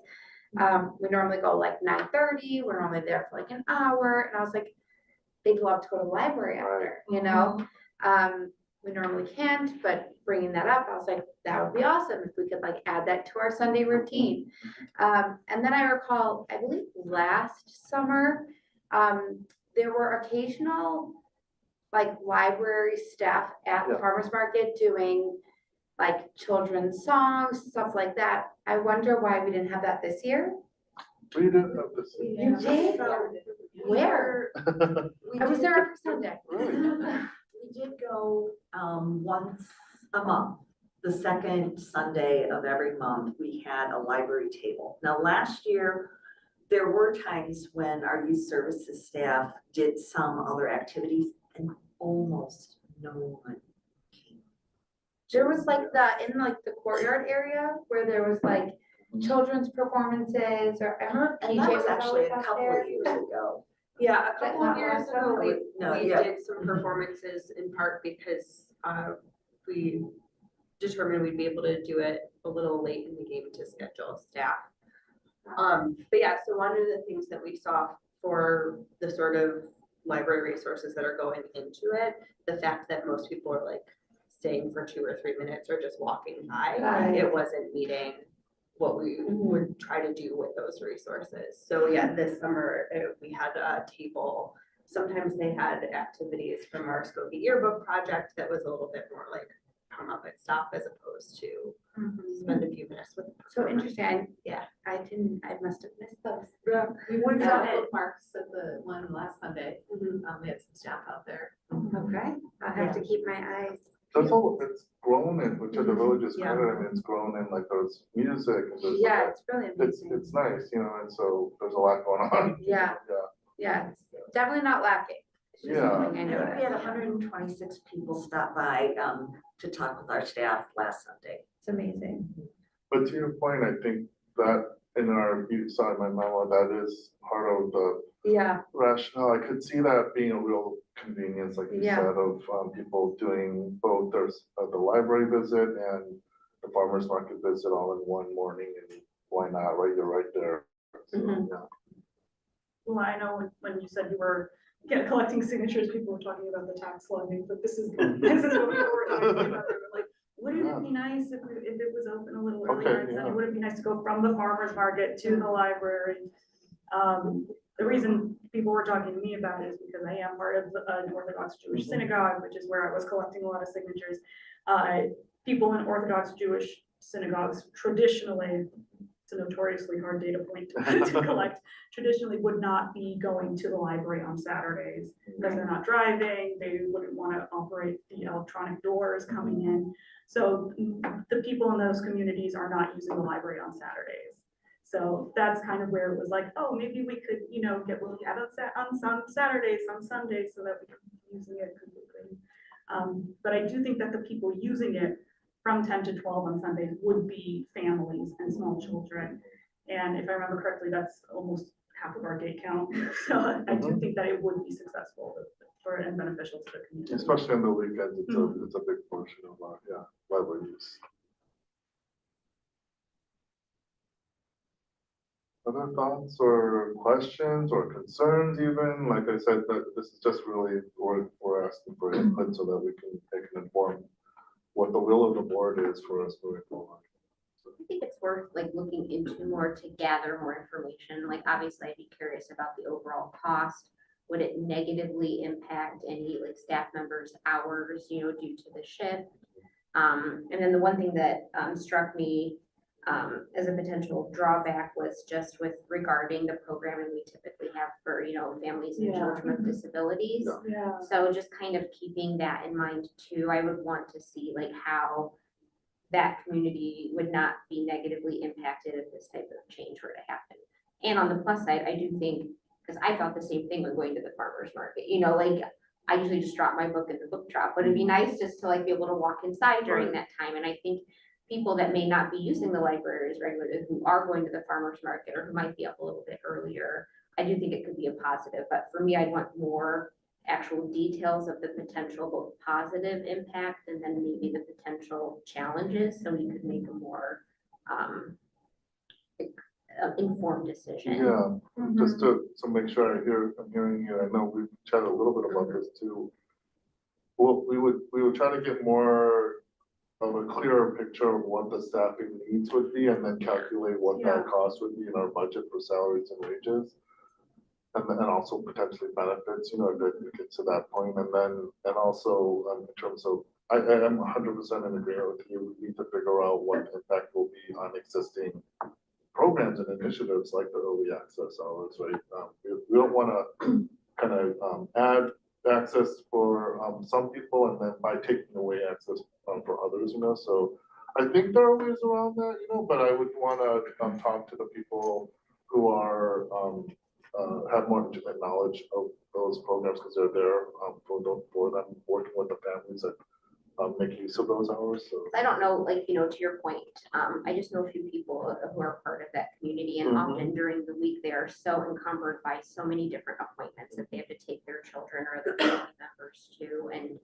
We normally go like 9:30. We're normally there for like an hour. And I was like, they'd love to go to the library after, you know? We normally can't, but bringing that up, I was like, that would be awesome if we could like add that to our Sunday routine. And then I recall, I believe last summer, there were occasional like library staff at the farmer's market doing like children's songs, stuff like that. I wonder why we didn't have that this year. we didn't have this. You did? Where? I was there every Sunday. We did go once a month. The second Sunday of every month, we had a library table. Now, last year, there were times when our youth services staff did some other activities and almost no one. There was like in like the courtyard area where there was like children's performances, or I heard And PJ that was was actually always a out couple there. of years ago. Yeah, a But couple not of years last ago, summer? we yeah. did some performances in part because we determined we'd be able to do it a little late in the game to schedule staff. But yeah, so one of the things that we saw for the sort of library resources that are going into it, the fact that most people are like staying for 2 or 3 minutes or just walking by, Right. it wasn't meeting what we would try to do with those resources. So yeah, this summer we had a table sometimes they had activities from our Skokie yearbook project that was a little bit more like come up and stop as opposed to spend a few minutes with. So interesting, I must have missed those. We went Yeah. to bookmarks at the one last Sunday. We had some staff out there. Okay, I'll have to keep my eyes. That's all, it's grown in, which of the villages, Yeah. kind of, I mean, it's grown in like those music and there's. Yeah, it's really It's, amazing. it's nice, you know, and so there's a lot going on. Yeah. Yeah, it's definitely not lacking. It's just Yeah. something I We noticed. had 126 people stop by to talk with our staff last Sunday. It's amazing. But to your point, I think that in our, you saw in my memo, that is part of the Yeah, rationale. I could see that being a real convenience, like you Yeah. said, of people doing both. There's the library visit and the farmer's market visit all in one morning, and why not, right? You're right there. So, Mhm. yeah. Well, I know when you said you were collecting signatures, people were talking about the tax levy, but this is what people were talking about. They were like, wouldn't it be nice if it was open a little earlier? Okay, And then yeah. Would it be nice to go from the farmer's market to the library? The reason people were talking to me about it is because I am part of an Orthodox Jewish synagogue, which is where I was collecting a lot of signatures. People in Orthodox Jewish synagogues traditionally, it's a notoriously hard data point to collect, traditionally would not be going to the library on Saturdays because they're not driving, they wouldn't want to operate the electronic doors coming in. So the people in those communities are not using the library on Saturdays. So that's kind of where it was like, oh, maybe we could, get what we had on Saturdays, on Sundays, so that we could be using it completely. But I do think that the people using it from 10 to 12 on Sundays would be families and small children. And if I remember correctly, that's almost half of our gate count. So I do think that it would be successful and beneficial to the community. Especially on the weekends, it's a big portion of our, library use. Other thoughts or questions or concerns even? Like I said, that this is just really, we're asking for input so that we can inform what the will of the board is for us moving forward. I think it's worth like looking into more to gather more information. Like obviously I'd be curious about the overall cost. Would it negatively impact any like staff members' hours, due to the shift? And then the one thing that struck me as a potential drawback was just with regarding the programming we typically have for, families and Yeah. children with disabilities. Yeah. So just kind of keeping that in mind too, I would want to see like how that community would not be negatively impacted if this type of change were to happen. And on the plus side, I do think, because I felt the same thing when going to the farmer's market, like I usually just drop my book at the book drop, but it'd be nice just to like be able to walk inside during that time. And I think people that may not be using the library as regularly, who are going to the farmer's market or who might be up a little bit earlier, I do think it could be a positive. But for me, I'd want more actual details of the potential both positive impact and then maybe the potential challenges, so we could make a more informed decision. Yeah, just to make sure I'm hearing you, I know we've chatted a little bit about this too. Well, we would try to get more of a clearer picture of what the staffing needs would be and then calculate what that cost would be in our budget for salaries and wages. And also potentially benefits, if it gets to that point. And also in terms of, I am 100% in agreement with you. We need to figure out what the impact will be on existing programs and initiatives like the early access hours, right? We don't want to kind of add access for some people and then by taking away access for others, So I think there are ways around that, but I would want to talk to the people who are have more intimate knowledge of those programs because they're there for them, working with the families that make use of those hours. So I don't know, to your point, I just know a few people who are part of that community, and often during the week, they are so encumbered by so many different appointments that they have to take their children or their family members to, and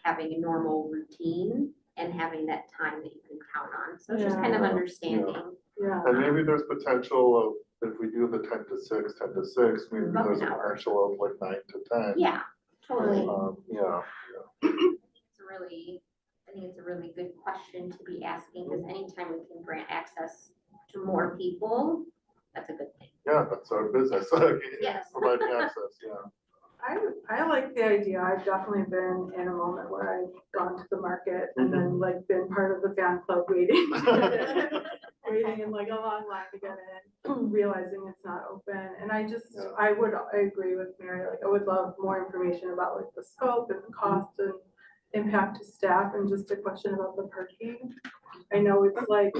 having a normal routine and having that time that you can count on. So just kind of understanding. and maybe there's potential of if we do the 10 to 6, maybe About there's an a hour. potential of like 9 to 10. Yeah, totally. I think it's a really good question to be asking, because anytime we can grant access to more people, that's a good thing. Yeah, that's our business. Yes. Providing access, yeah. I like the idea. I've definitely been in a moment where I've gone to the market and then like been part of the fan club waiting. Waiting in like a long line to get in, realizing it's not open. And I agree with Mary, like I would love more information about like the scope and the cost and impact to staff and just a question about the parking. I know it's like,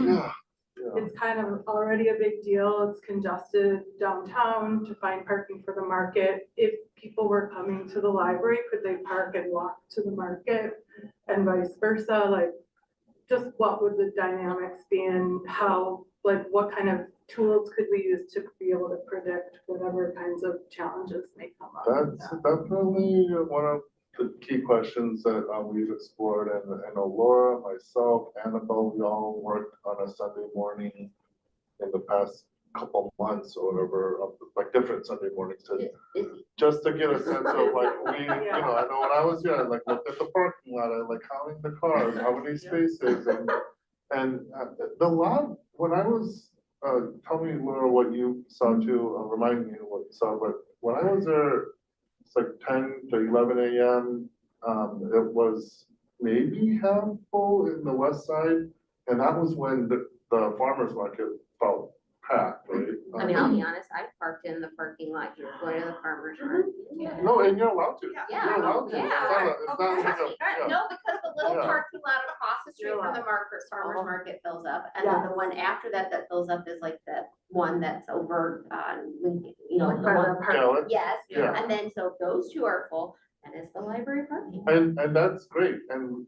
it's kind of already a big deal. It's congested downtown to find parking for the market. If people were coming to the library, could they park and walk to the market and vice versa? Like, just what would the dynamics be and how, like, what kind of tools could we use to be able to predict whatever kinds of challenges may come up? That's definitely one of the key questions that we've explored, and I know Laura, myself, Annabelle, we all worked on a Sunday morning in the past couple months or whatever, like different Sunday mornings to just to get a sense of like, we, you know, I know when I was here, I like looked at the parking lot, I like counting the cars, how many spaces, and the lot, when I was, tell me Laura what you saw too, remind me what you saw, but when I was there, it's like 10 to 11 a.m. It was maybe half full in the west side, and that was when the farmer's market felt packed, right? I mean, I'll be honest, I parked in the parking lot here, going to the farmer's market. No, and you're allowed to. Yeah, You're allowed to. yeah. It's not like Trust a, me, yeah. no, because the little Yeah. parking lot across the street from the farmer's market fills up, and then the one after that that fills up is like the one that's over on, you know, the By one. the park. Yeah, let's- Yes, Yeah. and then so those two are full, and it's the library parking. And that's great, and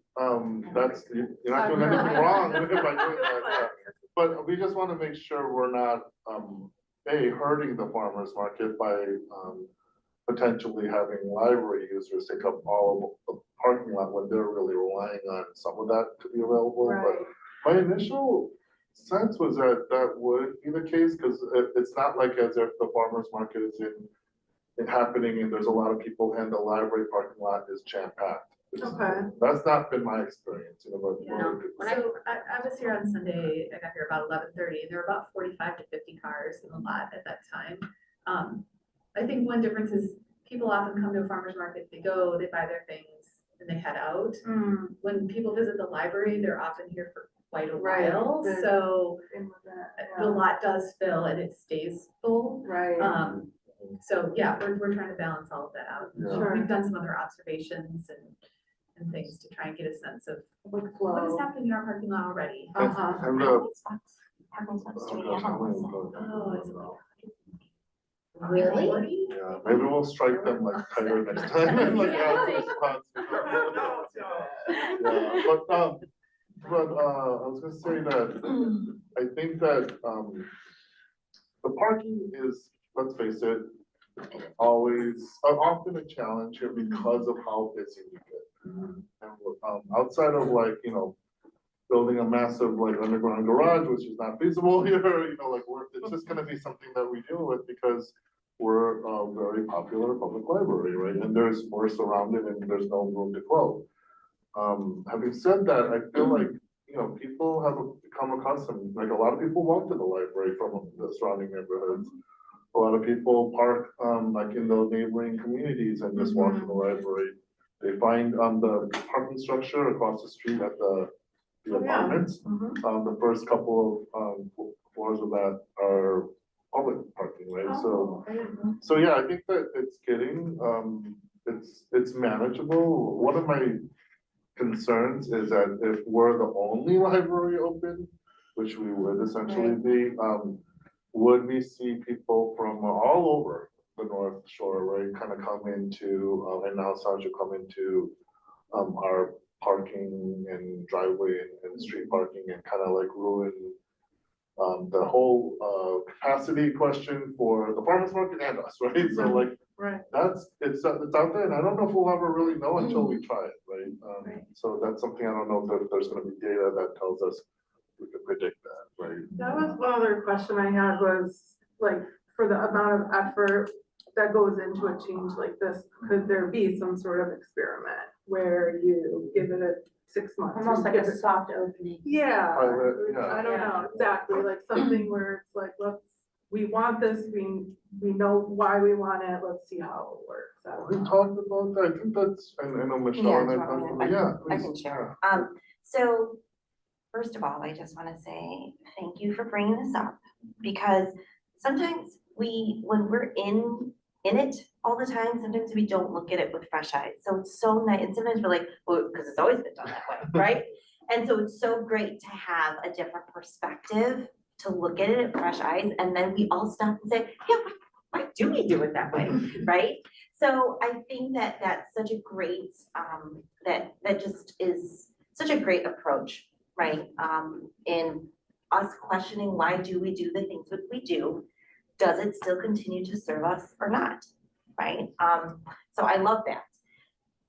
that's, you're not doing anything wrong by doing that, yeah. But we just want to make sure we're not, hurting the farmer's market by, potentially having library users take up all of the parking lot when they're really relying on some of that to be available, Right. but my initial sense was that that would be the case, because it's not like as if the farmer's market is happening and there's a lot of people and the library parking lot is jam-packed. Okay. That's not been my experience, you know, but. Yeah. When I- So I was here on Sunday, I got here about 11:30, and there were about 45 to 50 cars in the lot at that time. I think one difference is people often come to a farmer's market, they go, they buy their things, and they head out. When people visit the library, they're often here for quite a Right. while, They're so In with that, the lot does fill and it stays full. Right. So yeah, we're trying to balance all of that out. Yeah. Sure. We've done some other observations and things to try and get a sense of Like what is flow. happening in our parking lot already. Uh-huh. And Parking spots to gosh, how many- Oh, it's like- Really? Yeah, maybe we'll strike them like tighter next time. Like, those spots. Yeah, but, I was gonna say that, I think that, the parking is, let's face it, always, often a challenge here because of how busy we get. And, outside of like, you know, building a massive like underground garage, which is not feasible here, you know, like it's just gonna be something that we deal with because we're a very popular public library, right? And we're surrounded and there's no room to grow. Having said that, I feel like, you know, people have become accustomed, like a lot of people walk to the library from the surrounding neighborhoods. A lot of people park, like in the neighboring communities and just walk to the library. They find, the parking structure across the street at the apartments. The first couple of, floors of that are public parking, right? So yeah, I think that it's getting, it's manageable. One of my concerns is that if we're the only library open, which we would essentially be, would we see people from all over the North Shore, right, kind of come into, and now Sandra come into our parking and driveway and street parking and kind of like ruin the whole capacity question for the farmers market and us, right? So like, Right. it's out there, and I don't know if we'll ever really know until we try it, right? So that's something I don't know if there's gonna be data that tells us we can predict that, right? That was one other question I had was, like, for the amount of effort that goes into a change like this, could there be some sort of experiment where you give it a 6 months? Almost you like give a it- soft opening. Yeah, Pilot, yeah. I don't know, exactly, like something where it's like, let's we want this, we know why we want it, let's see how it works. I don't We know. talked about that, I think that's, and I know Michelle and I talked about, yeah, I please. can share. So first of all, I just want to say thank you for bringing this up because sometimes when we're in it all the time, sometimes we don't look at it with fresh eyes. So it's so nice, and sometimes we're like, well, because it's always been done that way, right? And so it's so great to have a different perspective, to look at it with fresh eyes, and then we all stop and say, yeah, why do we do it that way, right? So I think that that's such a great, that just is such a great approach, right? In us questioning, why do we do the things that we do? Does it still continue to serve us or not, right? So I love that.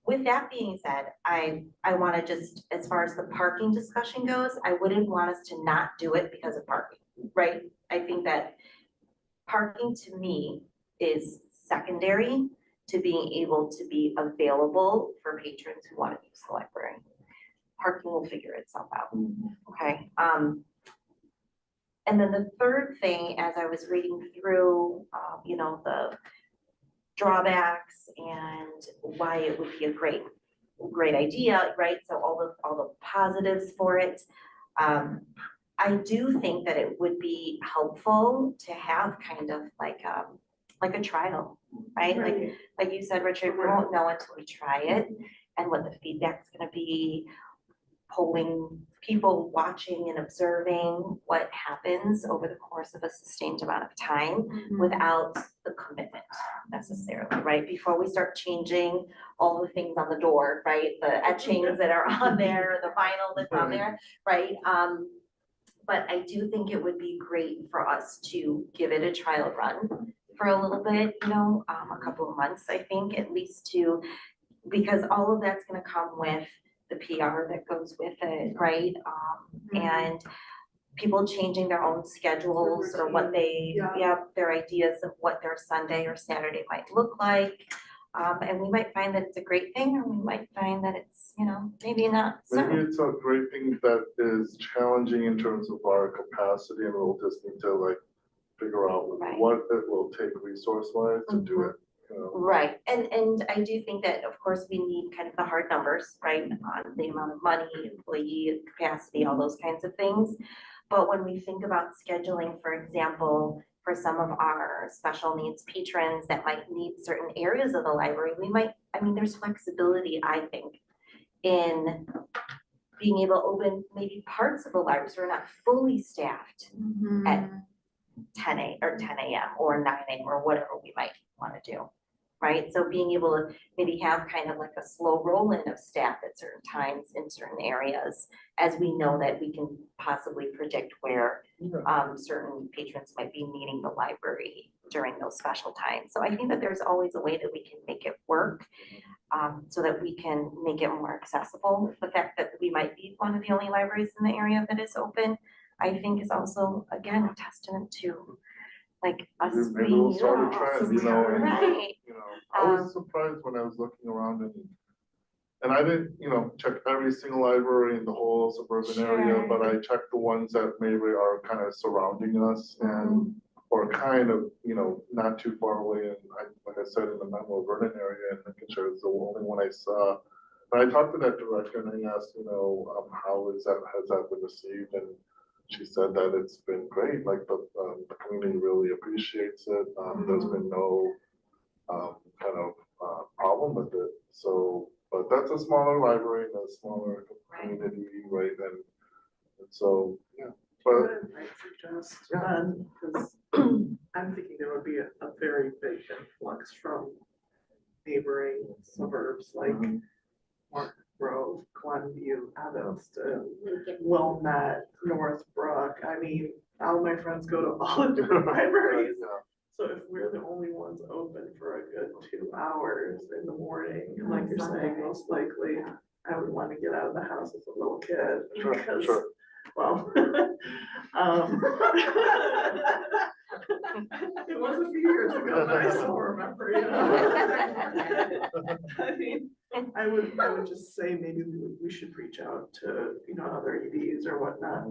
With that being said, I wanna just, as far as the parking discussion goes, I wouldn't want us to not do it because of parking, right? I think that parking to me is secondary to being able to be available for patrons who wanna use the library. Parking will figure itself out, okay? And then the third thing, as I was reading through, you know, the drawbacks and why it would be a great idea, right? So all the positives for it. I do think that it would be helpful to have kind of like a trial, right? Like you said, Richard, we won't know until we try it and what the feedback's gonna be, polling people, watching and observing what happens over the course of a sustained amount of time without the commitment necessarily, right? Before we start changing all the things on the door, right? The etchings that are on there, the vinyl that's on there, right? But I do think it would be great for us to give it a trial run for a little bit, you know, a couple of months, I think, at least because all of that's gonna come with the PR that goes with it, right? And people changing their own schedules or what they, their ideas of what their Sunday or Saturday might look like. And we might find that it's a great thing, or we might find that it's, you know, maybe not. Maybe it's a great thing that is challenging in terms of our capacity, and we'll just need to like figure out what it will take resource-wise to do it. You know? Right, and I do think that, of course, we need kind of the hard numbers, right, on the amount of money, employee capacity, all those kinds of things. But when we think about scheduling, for example, for some of our special needs patrons that might need certain areas of the library, we might, I mean, there's flexibility, I think, in being able to open maybe parts of the library, so we're not fully staffed at 10 a.m. or 9 a.m. or whatever we might want to do, right? So being able to maybe have kind of like a slow roll-in of staff at certain times in certain areas, as we know that we can possibly predict where certain patrons might be needing the library during those special times. So I think that there's always a way that we can make it work, so that we can make it more accessible. The fact that we might be one of the only libraries in the area that is open, I think is also, again, a testament to like us Maybe being we'll start a trend, you know, and, right. you know, I was surprised when I was looking around and I didn't, you know, check every single library in the whole suburban area, but I checked the ones that maybe are kind of surrounding us and, or kind of, you know, not too far away. And like I said, in the Menlo Vernon area, and Lincolnshire is the only one I saw. And I talked to that director and I asked, you know, has that been received? And she said that it's been great, like the community really appreciates it. There's been no kind of problem with it. So, but that's a smaller library and a smaller community, right? And so, yeah. But What I might suggest then, because I'm thinking there would be a very big influx from neighboring suburbs like Mark Grove, Glenview, Evanston, Wilmette, Northbrook. I mean, all my friends go to all the different libraries. So if we're the only ones open for a good 2 hours in the morning, and like you're saying, most likely I would want to get out of the house as a little kid. Because, well, it was a few years ago, but I still remember, you know. I mean, I would just say maybe we should reach out to, you know, other EDs or whatnot,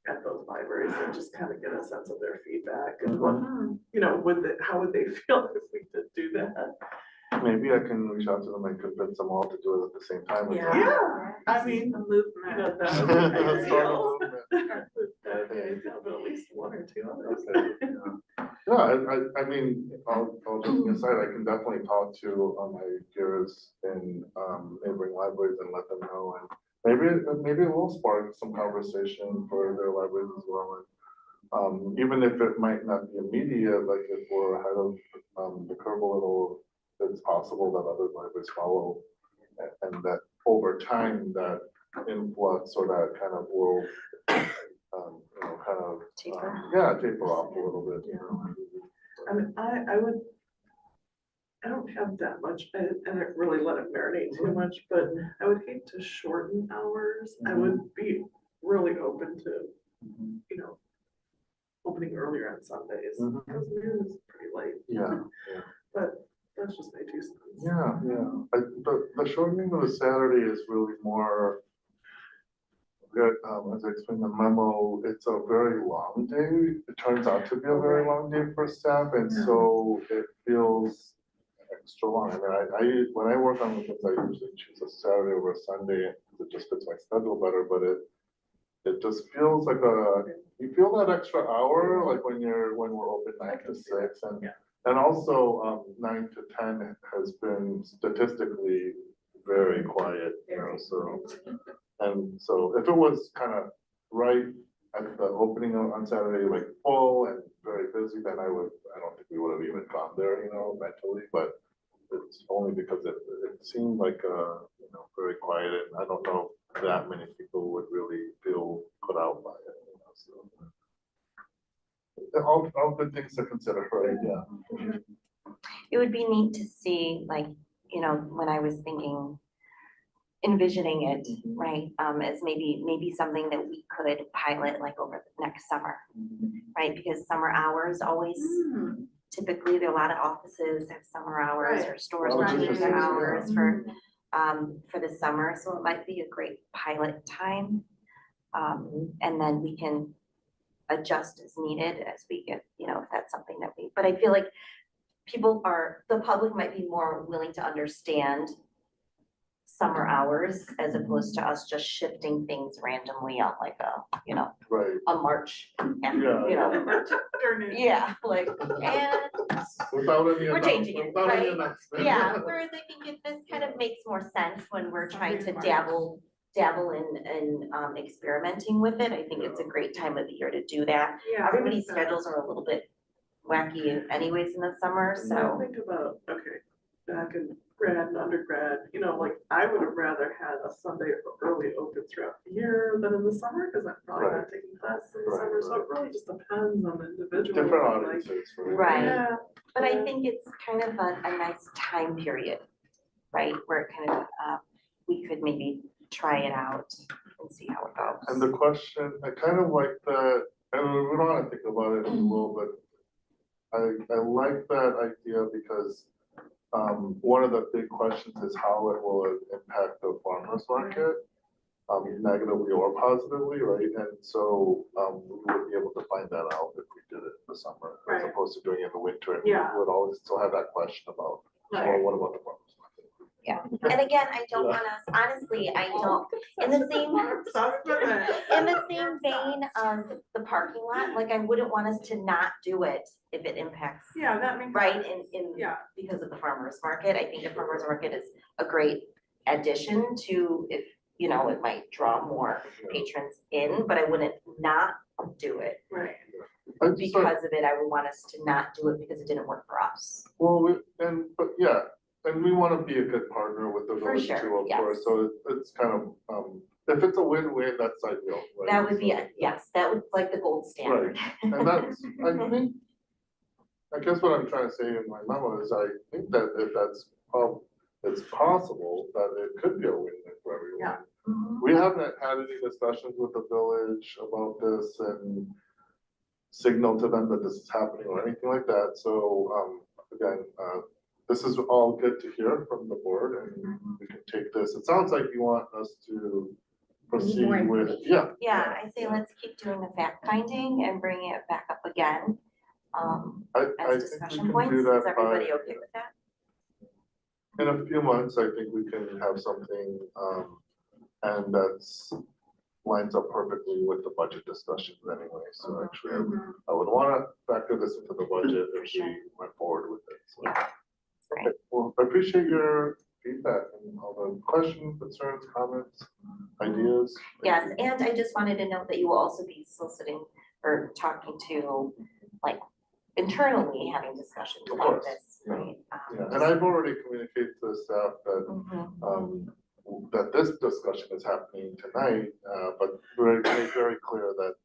at those libraries and just kind of get a sense of their feedback and what, you know, how would they feel if we did do that? Maybe I can reach out to them and convince them all to do it at the same time. Yeah, I mean, A you movement. know, that would be ideal. Start a movement. That would be ideal, but at least one or two others. Okay, yeah. Yeah, I mean, I'll just aside, I can definitely talk to my peers in neighboring libraries and let them know, and maybe it will spark some conversation for their libraries as well. And even if it might not be immediate, like if we're ahead of the curve a little, it's possible that other libraries follow, and that over time, that influx or that kind of will, you know, kind of, Taper. yeah, taper off a little bit, you know. I mean, I don't have that much, I don't really let it marinate too much, but I would hate to shorten hours. I would be really open to, you know, opening earlier on Sundays, Mhm. because noon is pretty late, Yeah, but that's just my 2 cents. yeah, yeah. The shortening of the Saturday is really more, good, as I explained in the memo, it's a very long day. It turns out to be a very long day for staff, and so it feels extra long. I mean, when I work on weekends, I usually choose a Saturday over a Sunday, because it just fits my schedule better, but it just feels like you feel that extra hour, like when we're open 9 to 6, and also, 9 to 10 has been statistically very quiet, you know, so. And so if it was kind of right at the opening on Saturday, like full and very busy, then I don't think we would have even gone there, you know, mentally, but it's only because it seemed like, you know, very quiet, and I don't know if that many people would really feel put out by it, you know, so. All good things to consider, right? Yeah. It would be neat to see, like, you know, when I was envisioning it, right, as maybe something that we could pilot like over the next summer, right? Because summer hours always, typically, there are a lot of offices have summer hours, or stores will change their hours for the summer, so it might be a great pilot time. And then we can adjust as needed as we get, you know, if that's something that but I feel like the public might be more willing to understand summer hours as opposed to us just shifting things randomly on like you know, Right. a March, and, Yeah, you know, yeah, like, and Without any. we're changing it, without any right? announcement. Yeah, whereas I think if this kind of makes more sense when we're trying to dabble in experimenting with it, I think it's a great time of the year to do that. Yeah. Everybody's schedules are a little bit wacky anyways in the summer, And so. then think about, okay, back in grad and undergrad, you know, like I would have rather had a Sunday early open throughout the year than in the summer, because I'm probably not taking classes in the Right, summer, so it really just depends on the individual. Different like, audiences, Right. Yeah, But I think it's kind of a nice time period, right, where it kind of, we could maybe try it out and see how it goes. And the question, I kind of like that, and we don't want to think about it a little bit. I like that idea because one of the big questions is how it will impact the farmer's market, negatively or positively, right? And so we would be able to find that out if we did it in the summer, as Right. opposed to doing it in the winter. And Yeah. we would always still have that question about, well, Right. what about the farmer's market? Yeah, and again, I don't want us, honestly, I don't, in the same vein of the parking lot, like I wouldn't want us to not do it if it impacts, Yeah, that makes. right, sense. in, Yeah. because of the farmer's market. I think the farmer's market is a great addition to, if, you know, it might draw more patrons in, but I wouldn't not do it. Right. I just sort of- Because of it, I would want us to not do it because it didn't work for us. Well, but yeah, and we want to be a good partner with the For village sure, too, of yes. course, so it's kind of, if it's a win-win, that's ideal. right? That would be, So- yes, that would like the gold standard. And that's, I think, I guess what I'm trying to say in my memo is I think that if it's possible that it could be a win-win for everyone. Yeah. Mhm. We haven't had any discussions with the village about this and signal to them that this is happening or anything like that, so, again, this is all good to hear from the board, and we can take this, it sounds like you want us to proceed more with, information. Yeah, I say let's keep doing the fact finding and bringing it back up again. I As think we discussion can points, do is that everybody by, okay with that? in a few months, I think we can have something, and that's lines up perfectly with the budget discussions anyway, so actually I would wanna factor this into the budget if we went forward with it, so. Great. Okay, well, I appreciate your feedback and all the questions, concerns, comments, ideas. Yes, and I just wanted to note that you will also be soliciting or talking to, like, internally having discussions Of about course, this, yeah. right? Yeah, and I've already communicated to the staff that, Mhm. that this discussion is happening tonight, but made very clear that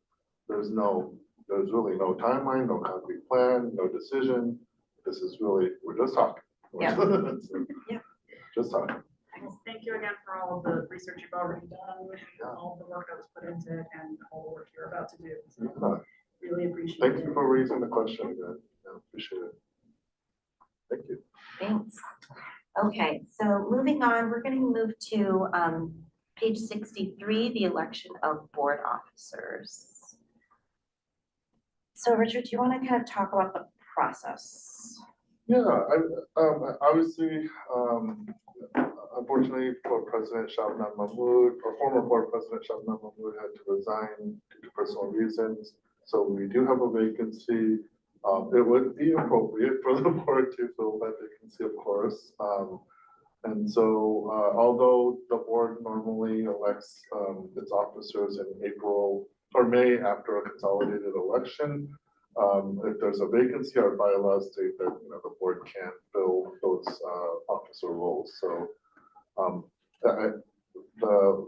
there's really no timeline, no concrete plan, no decision. This is really, we're just talking. Yeah. So, Yeah. Just talking. Thank you again for all of the research you've already done, Yeah. all of the work that was put into it, and all the work you're about to do. So Yeah. really appreciate Thank it. you for raising the question again. Yeah, appreciate it. Thank you. Thanks. Okay, so moving on, we're gonna move to page 63, the election of board officers. So Richard, do you want to kind of talk about the process? Yeah, obviously, unfortunately, Board President Shabnam Mahmood, or former Board President Shabnam Mahmood had to resign due to personal reasons. So we do have a vacancy. It would be appropriate for the board to fill that vacancy, of course. And so, although the board normally elects its officers in April or May after a consolidated election, if there's a vacancy, our bylaws state that, the board can fill those officer roles. So the term.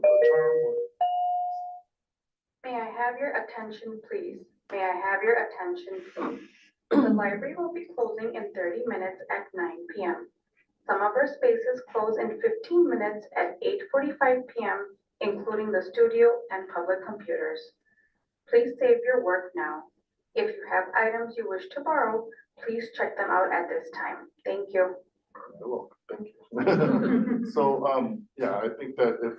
May I have your attention, please? May I have your attention, please? The library will be closing in 30 minutes at 9 p.m. Some of our spaces close in 15 minutes at 8:45 p.m., including the studio and public computers. Please save your work now. If you have items you wish to borrow, please check them out at this time. Thank you. You're welcome. Thank you. So, yeah, I think that if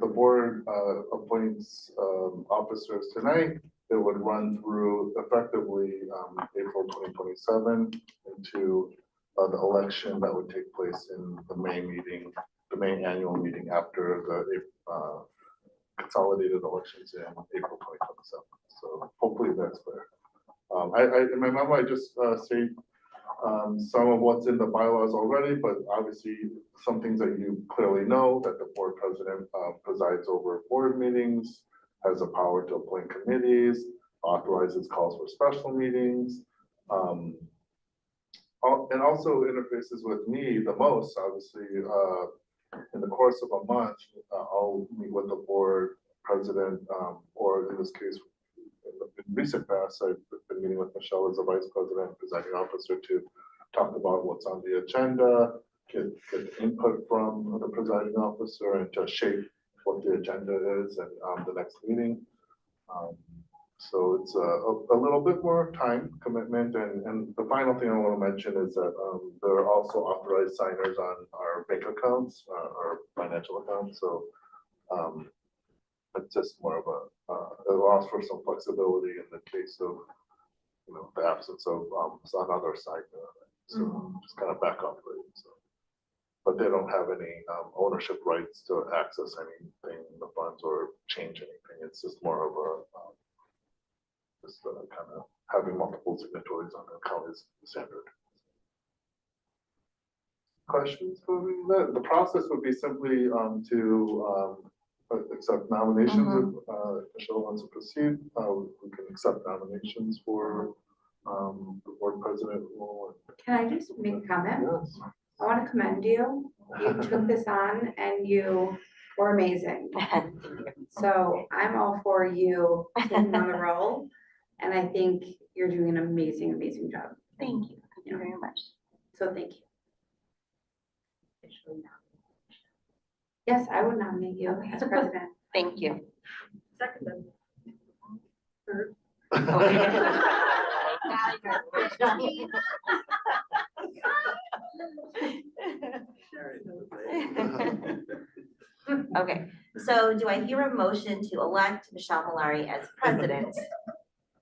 the board appoints officers tonight, it would run through effectively April 2027 into the election that would take place in the May meeting, the May annual meeting after the consolidated elections in April 2027. So hopefully that's clear. In my memo, I just state some of what's in the bylaws already, but obviously some things that you clearly know, that the board president presides over board meetings, has the power to appoint committees, authorizes calls for special meetings, and also interfaces with me the most, obviously. In the course of a month, I'll meet with the board president, or in this case, in recent past, I've been meeting with Michelle as the vice president, presiding officer, to talk about what's on the agenda, get input from the presiding officer, and to shape what the agenda is and the next meeting. So it's a little bit more time commitment, and the final thing I want to mention is that there are also authorized signers on our bank accounts, our financial accounts, so it's just more of it allows for some flexibility in the case of, the absence of another side, so just kind of back up, right, so. But they don't have any ownership rights to access anything in the funds or change anything, it's just more of a just kind of having multiple signatories on the account is standard. Questions for me? The process would be simply to accept nominations. If Michelle wants to proceed, we can accept nominations for the board president role. Can I just make a comment? Yes. I want to commend you. You took this on and you were amazing. So I'm all for you taking on the role. And I think you're doing an amazing, amazing job. Thank you. Thank you very much. So thank you. Yes, I would nominate you as president. Thank you. Seconded. Okay, so do I hear a motion to elect Michelle Malari as president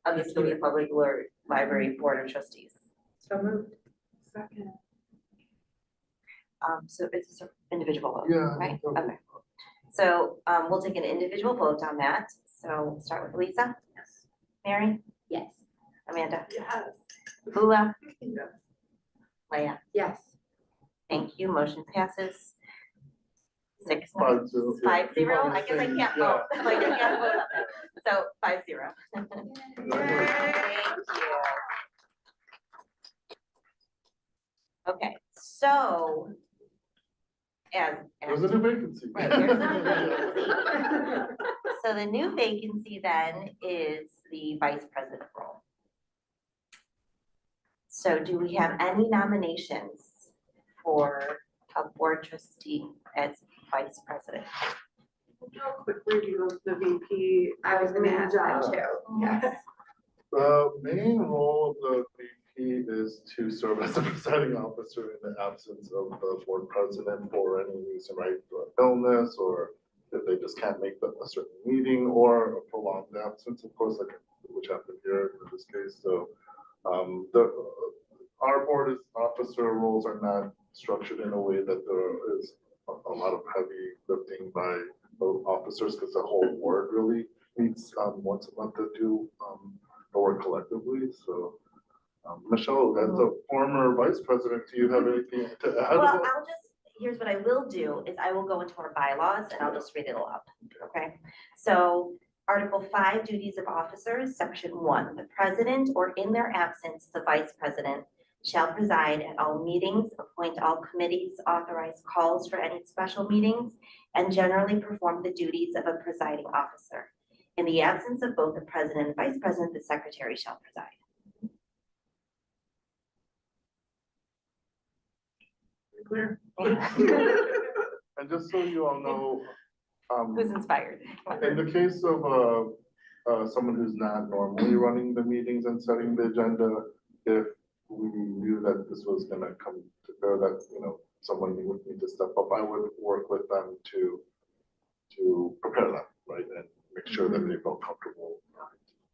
of the Sylvia Public Library Board of Trustees? So moved. Second. So it's an individual vote, Yeah. right? Okay. So, we'll take an individual vote on that. So we'll start with Lisa. Yes. Mary, Yes. Amanda, Yes. Hula, Yes. Leah. Yes. Thank you. Motion passes. 5-0. I guess I can't vote. Like, I can't vote on that. So 5-0. Thank you. Okay, so There's a new vacancy. Right, there's a new vacancy. So the new vacancy then is the vice president role. So do we have any nominations for a board trustee as vice president? Real quick review of the VP. I was gonna main ask that job. too. Yes. The main role of the VP is to serve as the presiding officer in the absence of the board president for any reason, right? Illness, or if they just can't make a certain meeting, or a prolonged absence, of course, like which happened here in this case. So our board officer roles are not structured in a way that there is a lot of heavy lifting by the officers, because the whole board really meets once a month to do the work collectively. So Michelle, as a former vice president, do you have anything to add? Well, here's what I will do, is I will go into our bylaws and I'll just read it aloud, okay? So Article 5, duties of officers, Section 1, the president or in their absence, the vice president shall preside at all meetings, appoint all committees, authorize calls for any special meetings, and generally perform the duties of a presiding officer. In the absence of both the president and vice president, the secretary shall preside. Clear. And just so you all know, Who's inspired? in the case of someone who's not normally running the meetings and setting the agenda, if we knew that this was gonna come to bear, that, you know, someone would need to step up, I would work with them to prepare them, right? And make sure that they felt comfortable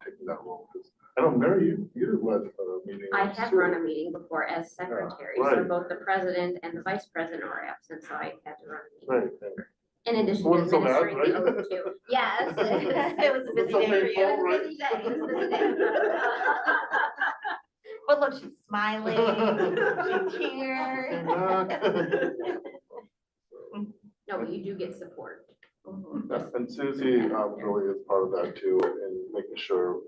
taking that role. 'Cause I know, Mary, you led a meeting. I have run a meeting before as secretary, so right. both the president and the vice president were absent, so I had to run a meeting. Right, and In addition to Wasn't so bad, administering the right? oath too. Yes. It was a busy So day for painful, you. It was a busy day, it was a busy day. But look, she's smiling, she's here. Came back. No, but you do get support. Mhm. Yeah, and Susie really is part of that too, in making sure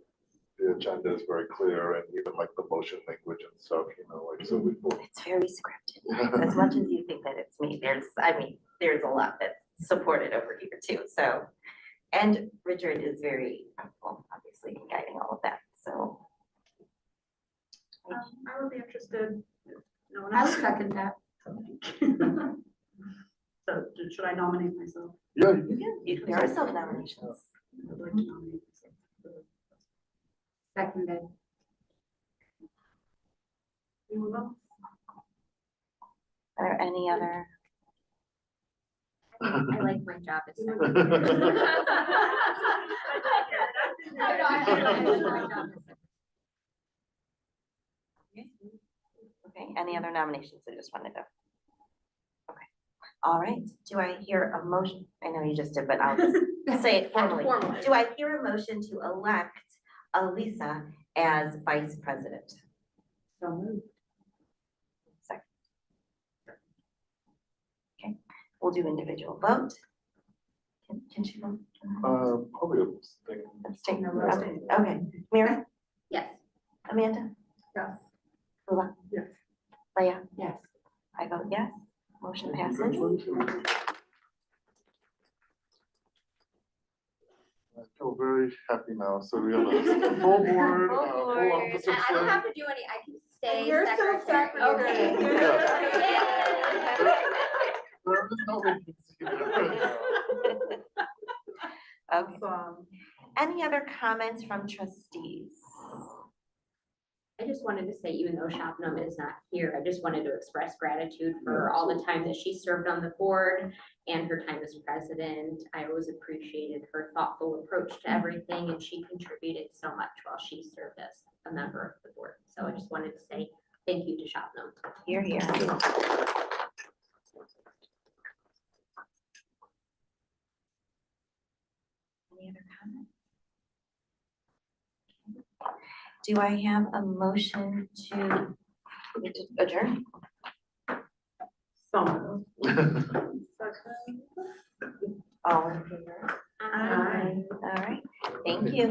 the agenda is very clear, and even like the motion language and stuff, you know, like, so we. It's very scripted. As much as you think that it's me, there's a lot that's supported over here too, so. And Richard is very helpful, obviously, in guiding all of that, so. I would be interested. If no one I'll else. second that. So should I nominate myself? Yeah, There are some nominations. I'd like to nominate myself. Seconded. Anyone else? Are there any other? I like my job as Yeah. secretary. I like my job as secretary. Okay, any other nominations? I just wanted to. Okay, all right. Do I hear a motion? I know you just did, but I'll just say it formally. Formally. Do I hear a motion to elect Elisa as vice president? So moved. Second. Okay, we'll do individual vote. Can she vote? Probably abstain. Abstain. Okay, Mary, Yes. Amanda, Yes. Hula, Yes. Leah, Yes. I vote yes. Motion passes. Congratulations. I feel very happy now, so we have a full board, Full full board. officer I don't slate. have to do any, I can stay you're still secretary. secretary. Okay. Yeah. Yay. There is no vacancy there. Okay, any other comments from trustees? I just wanted to say, even though Shopnum is not here, I just wanted to express gratitude for all the time that she served on the board and her time as president. I always appreciated her thoughtful approach to everything, and she contributed so much while she served as a member of the board. So I just wanted to say thank you to Shopnum. Here, here. Any other comments? Do I have a motion to adjourn? So. All in favor? Aye. All right, thank you.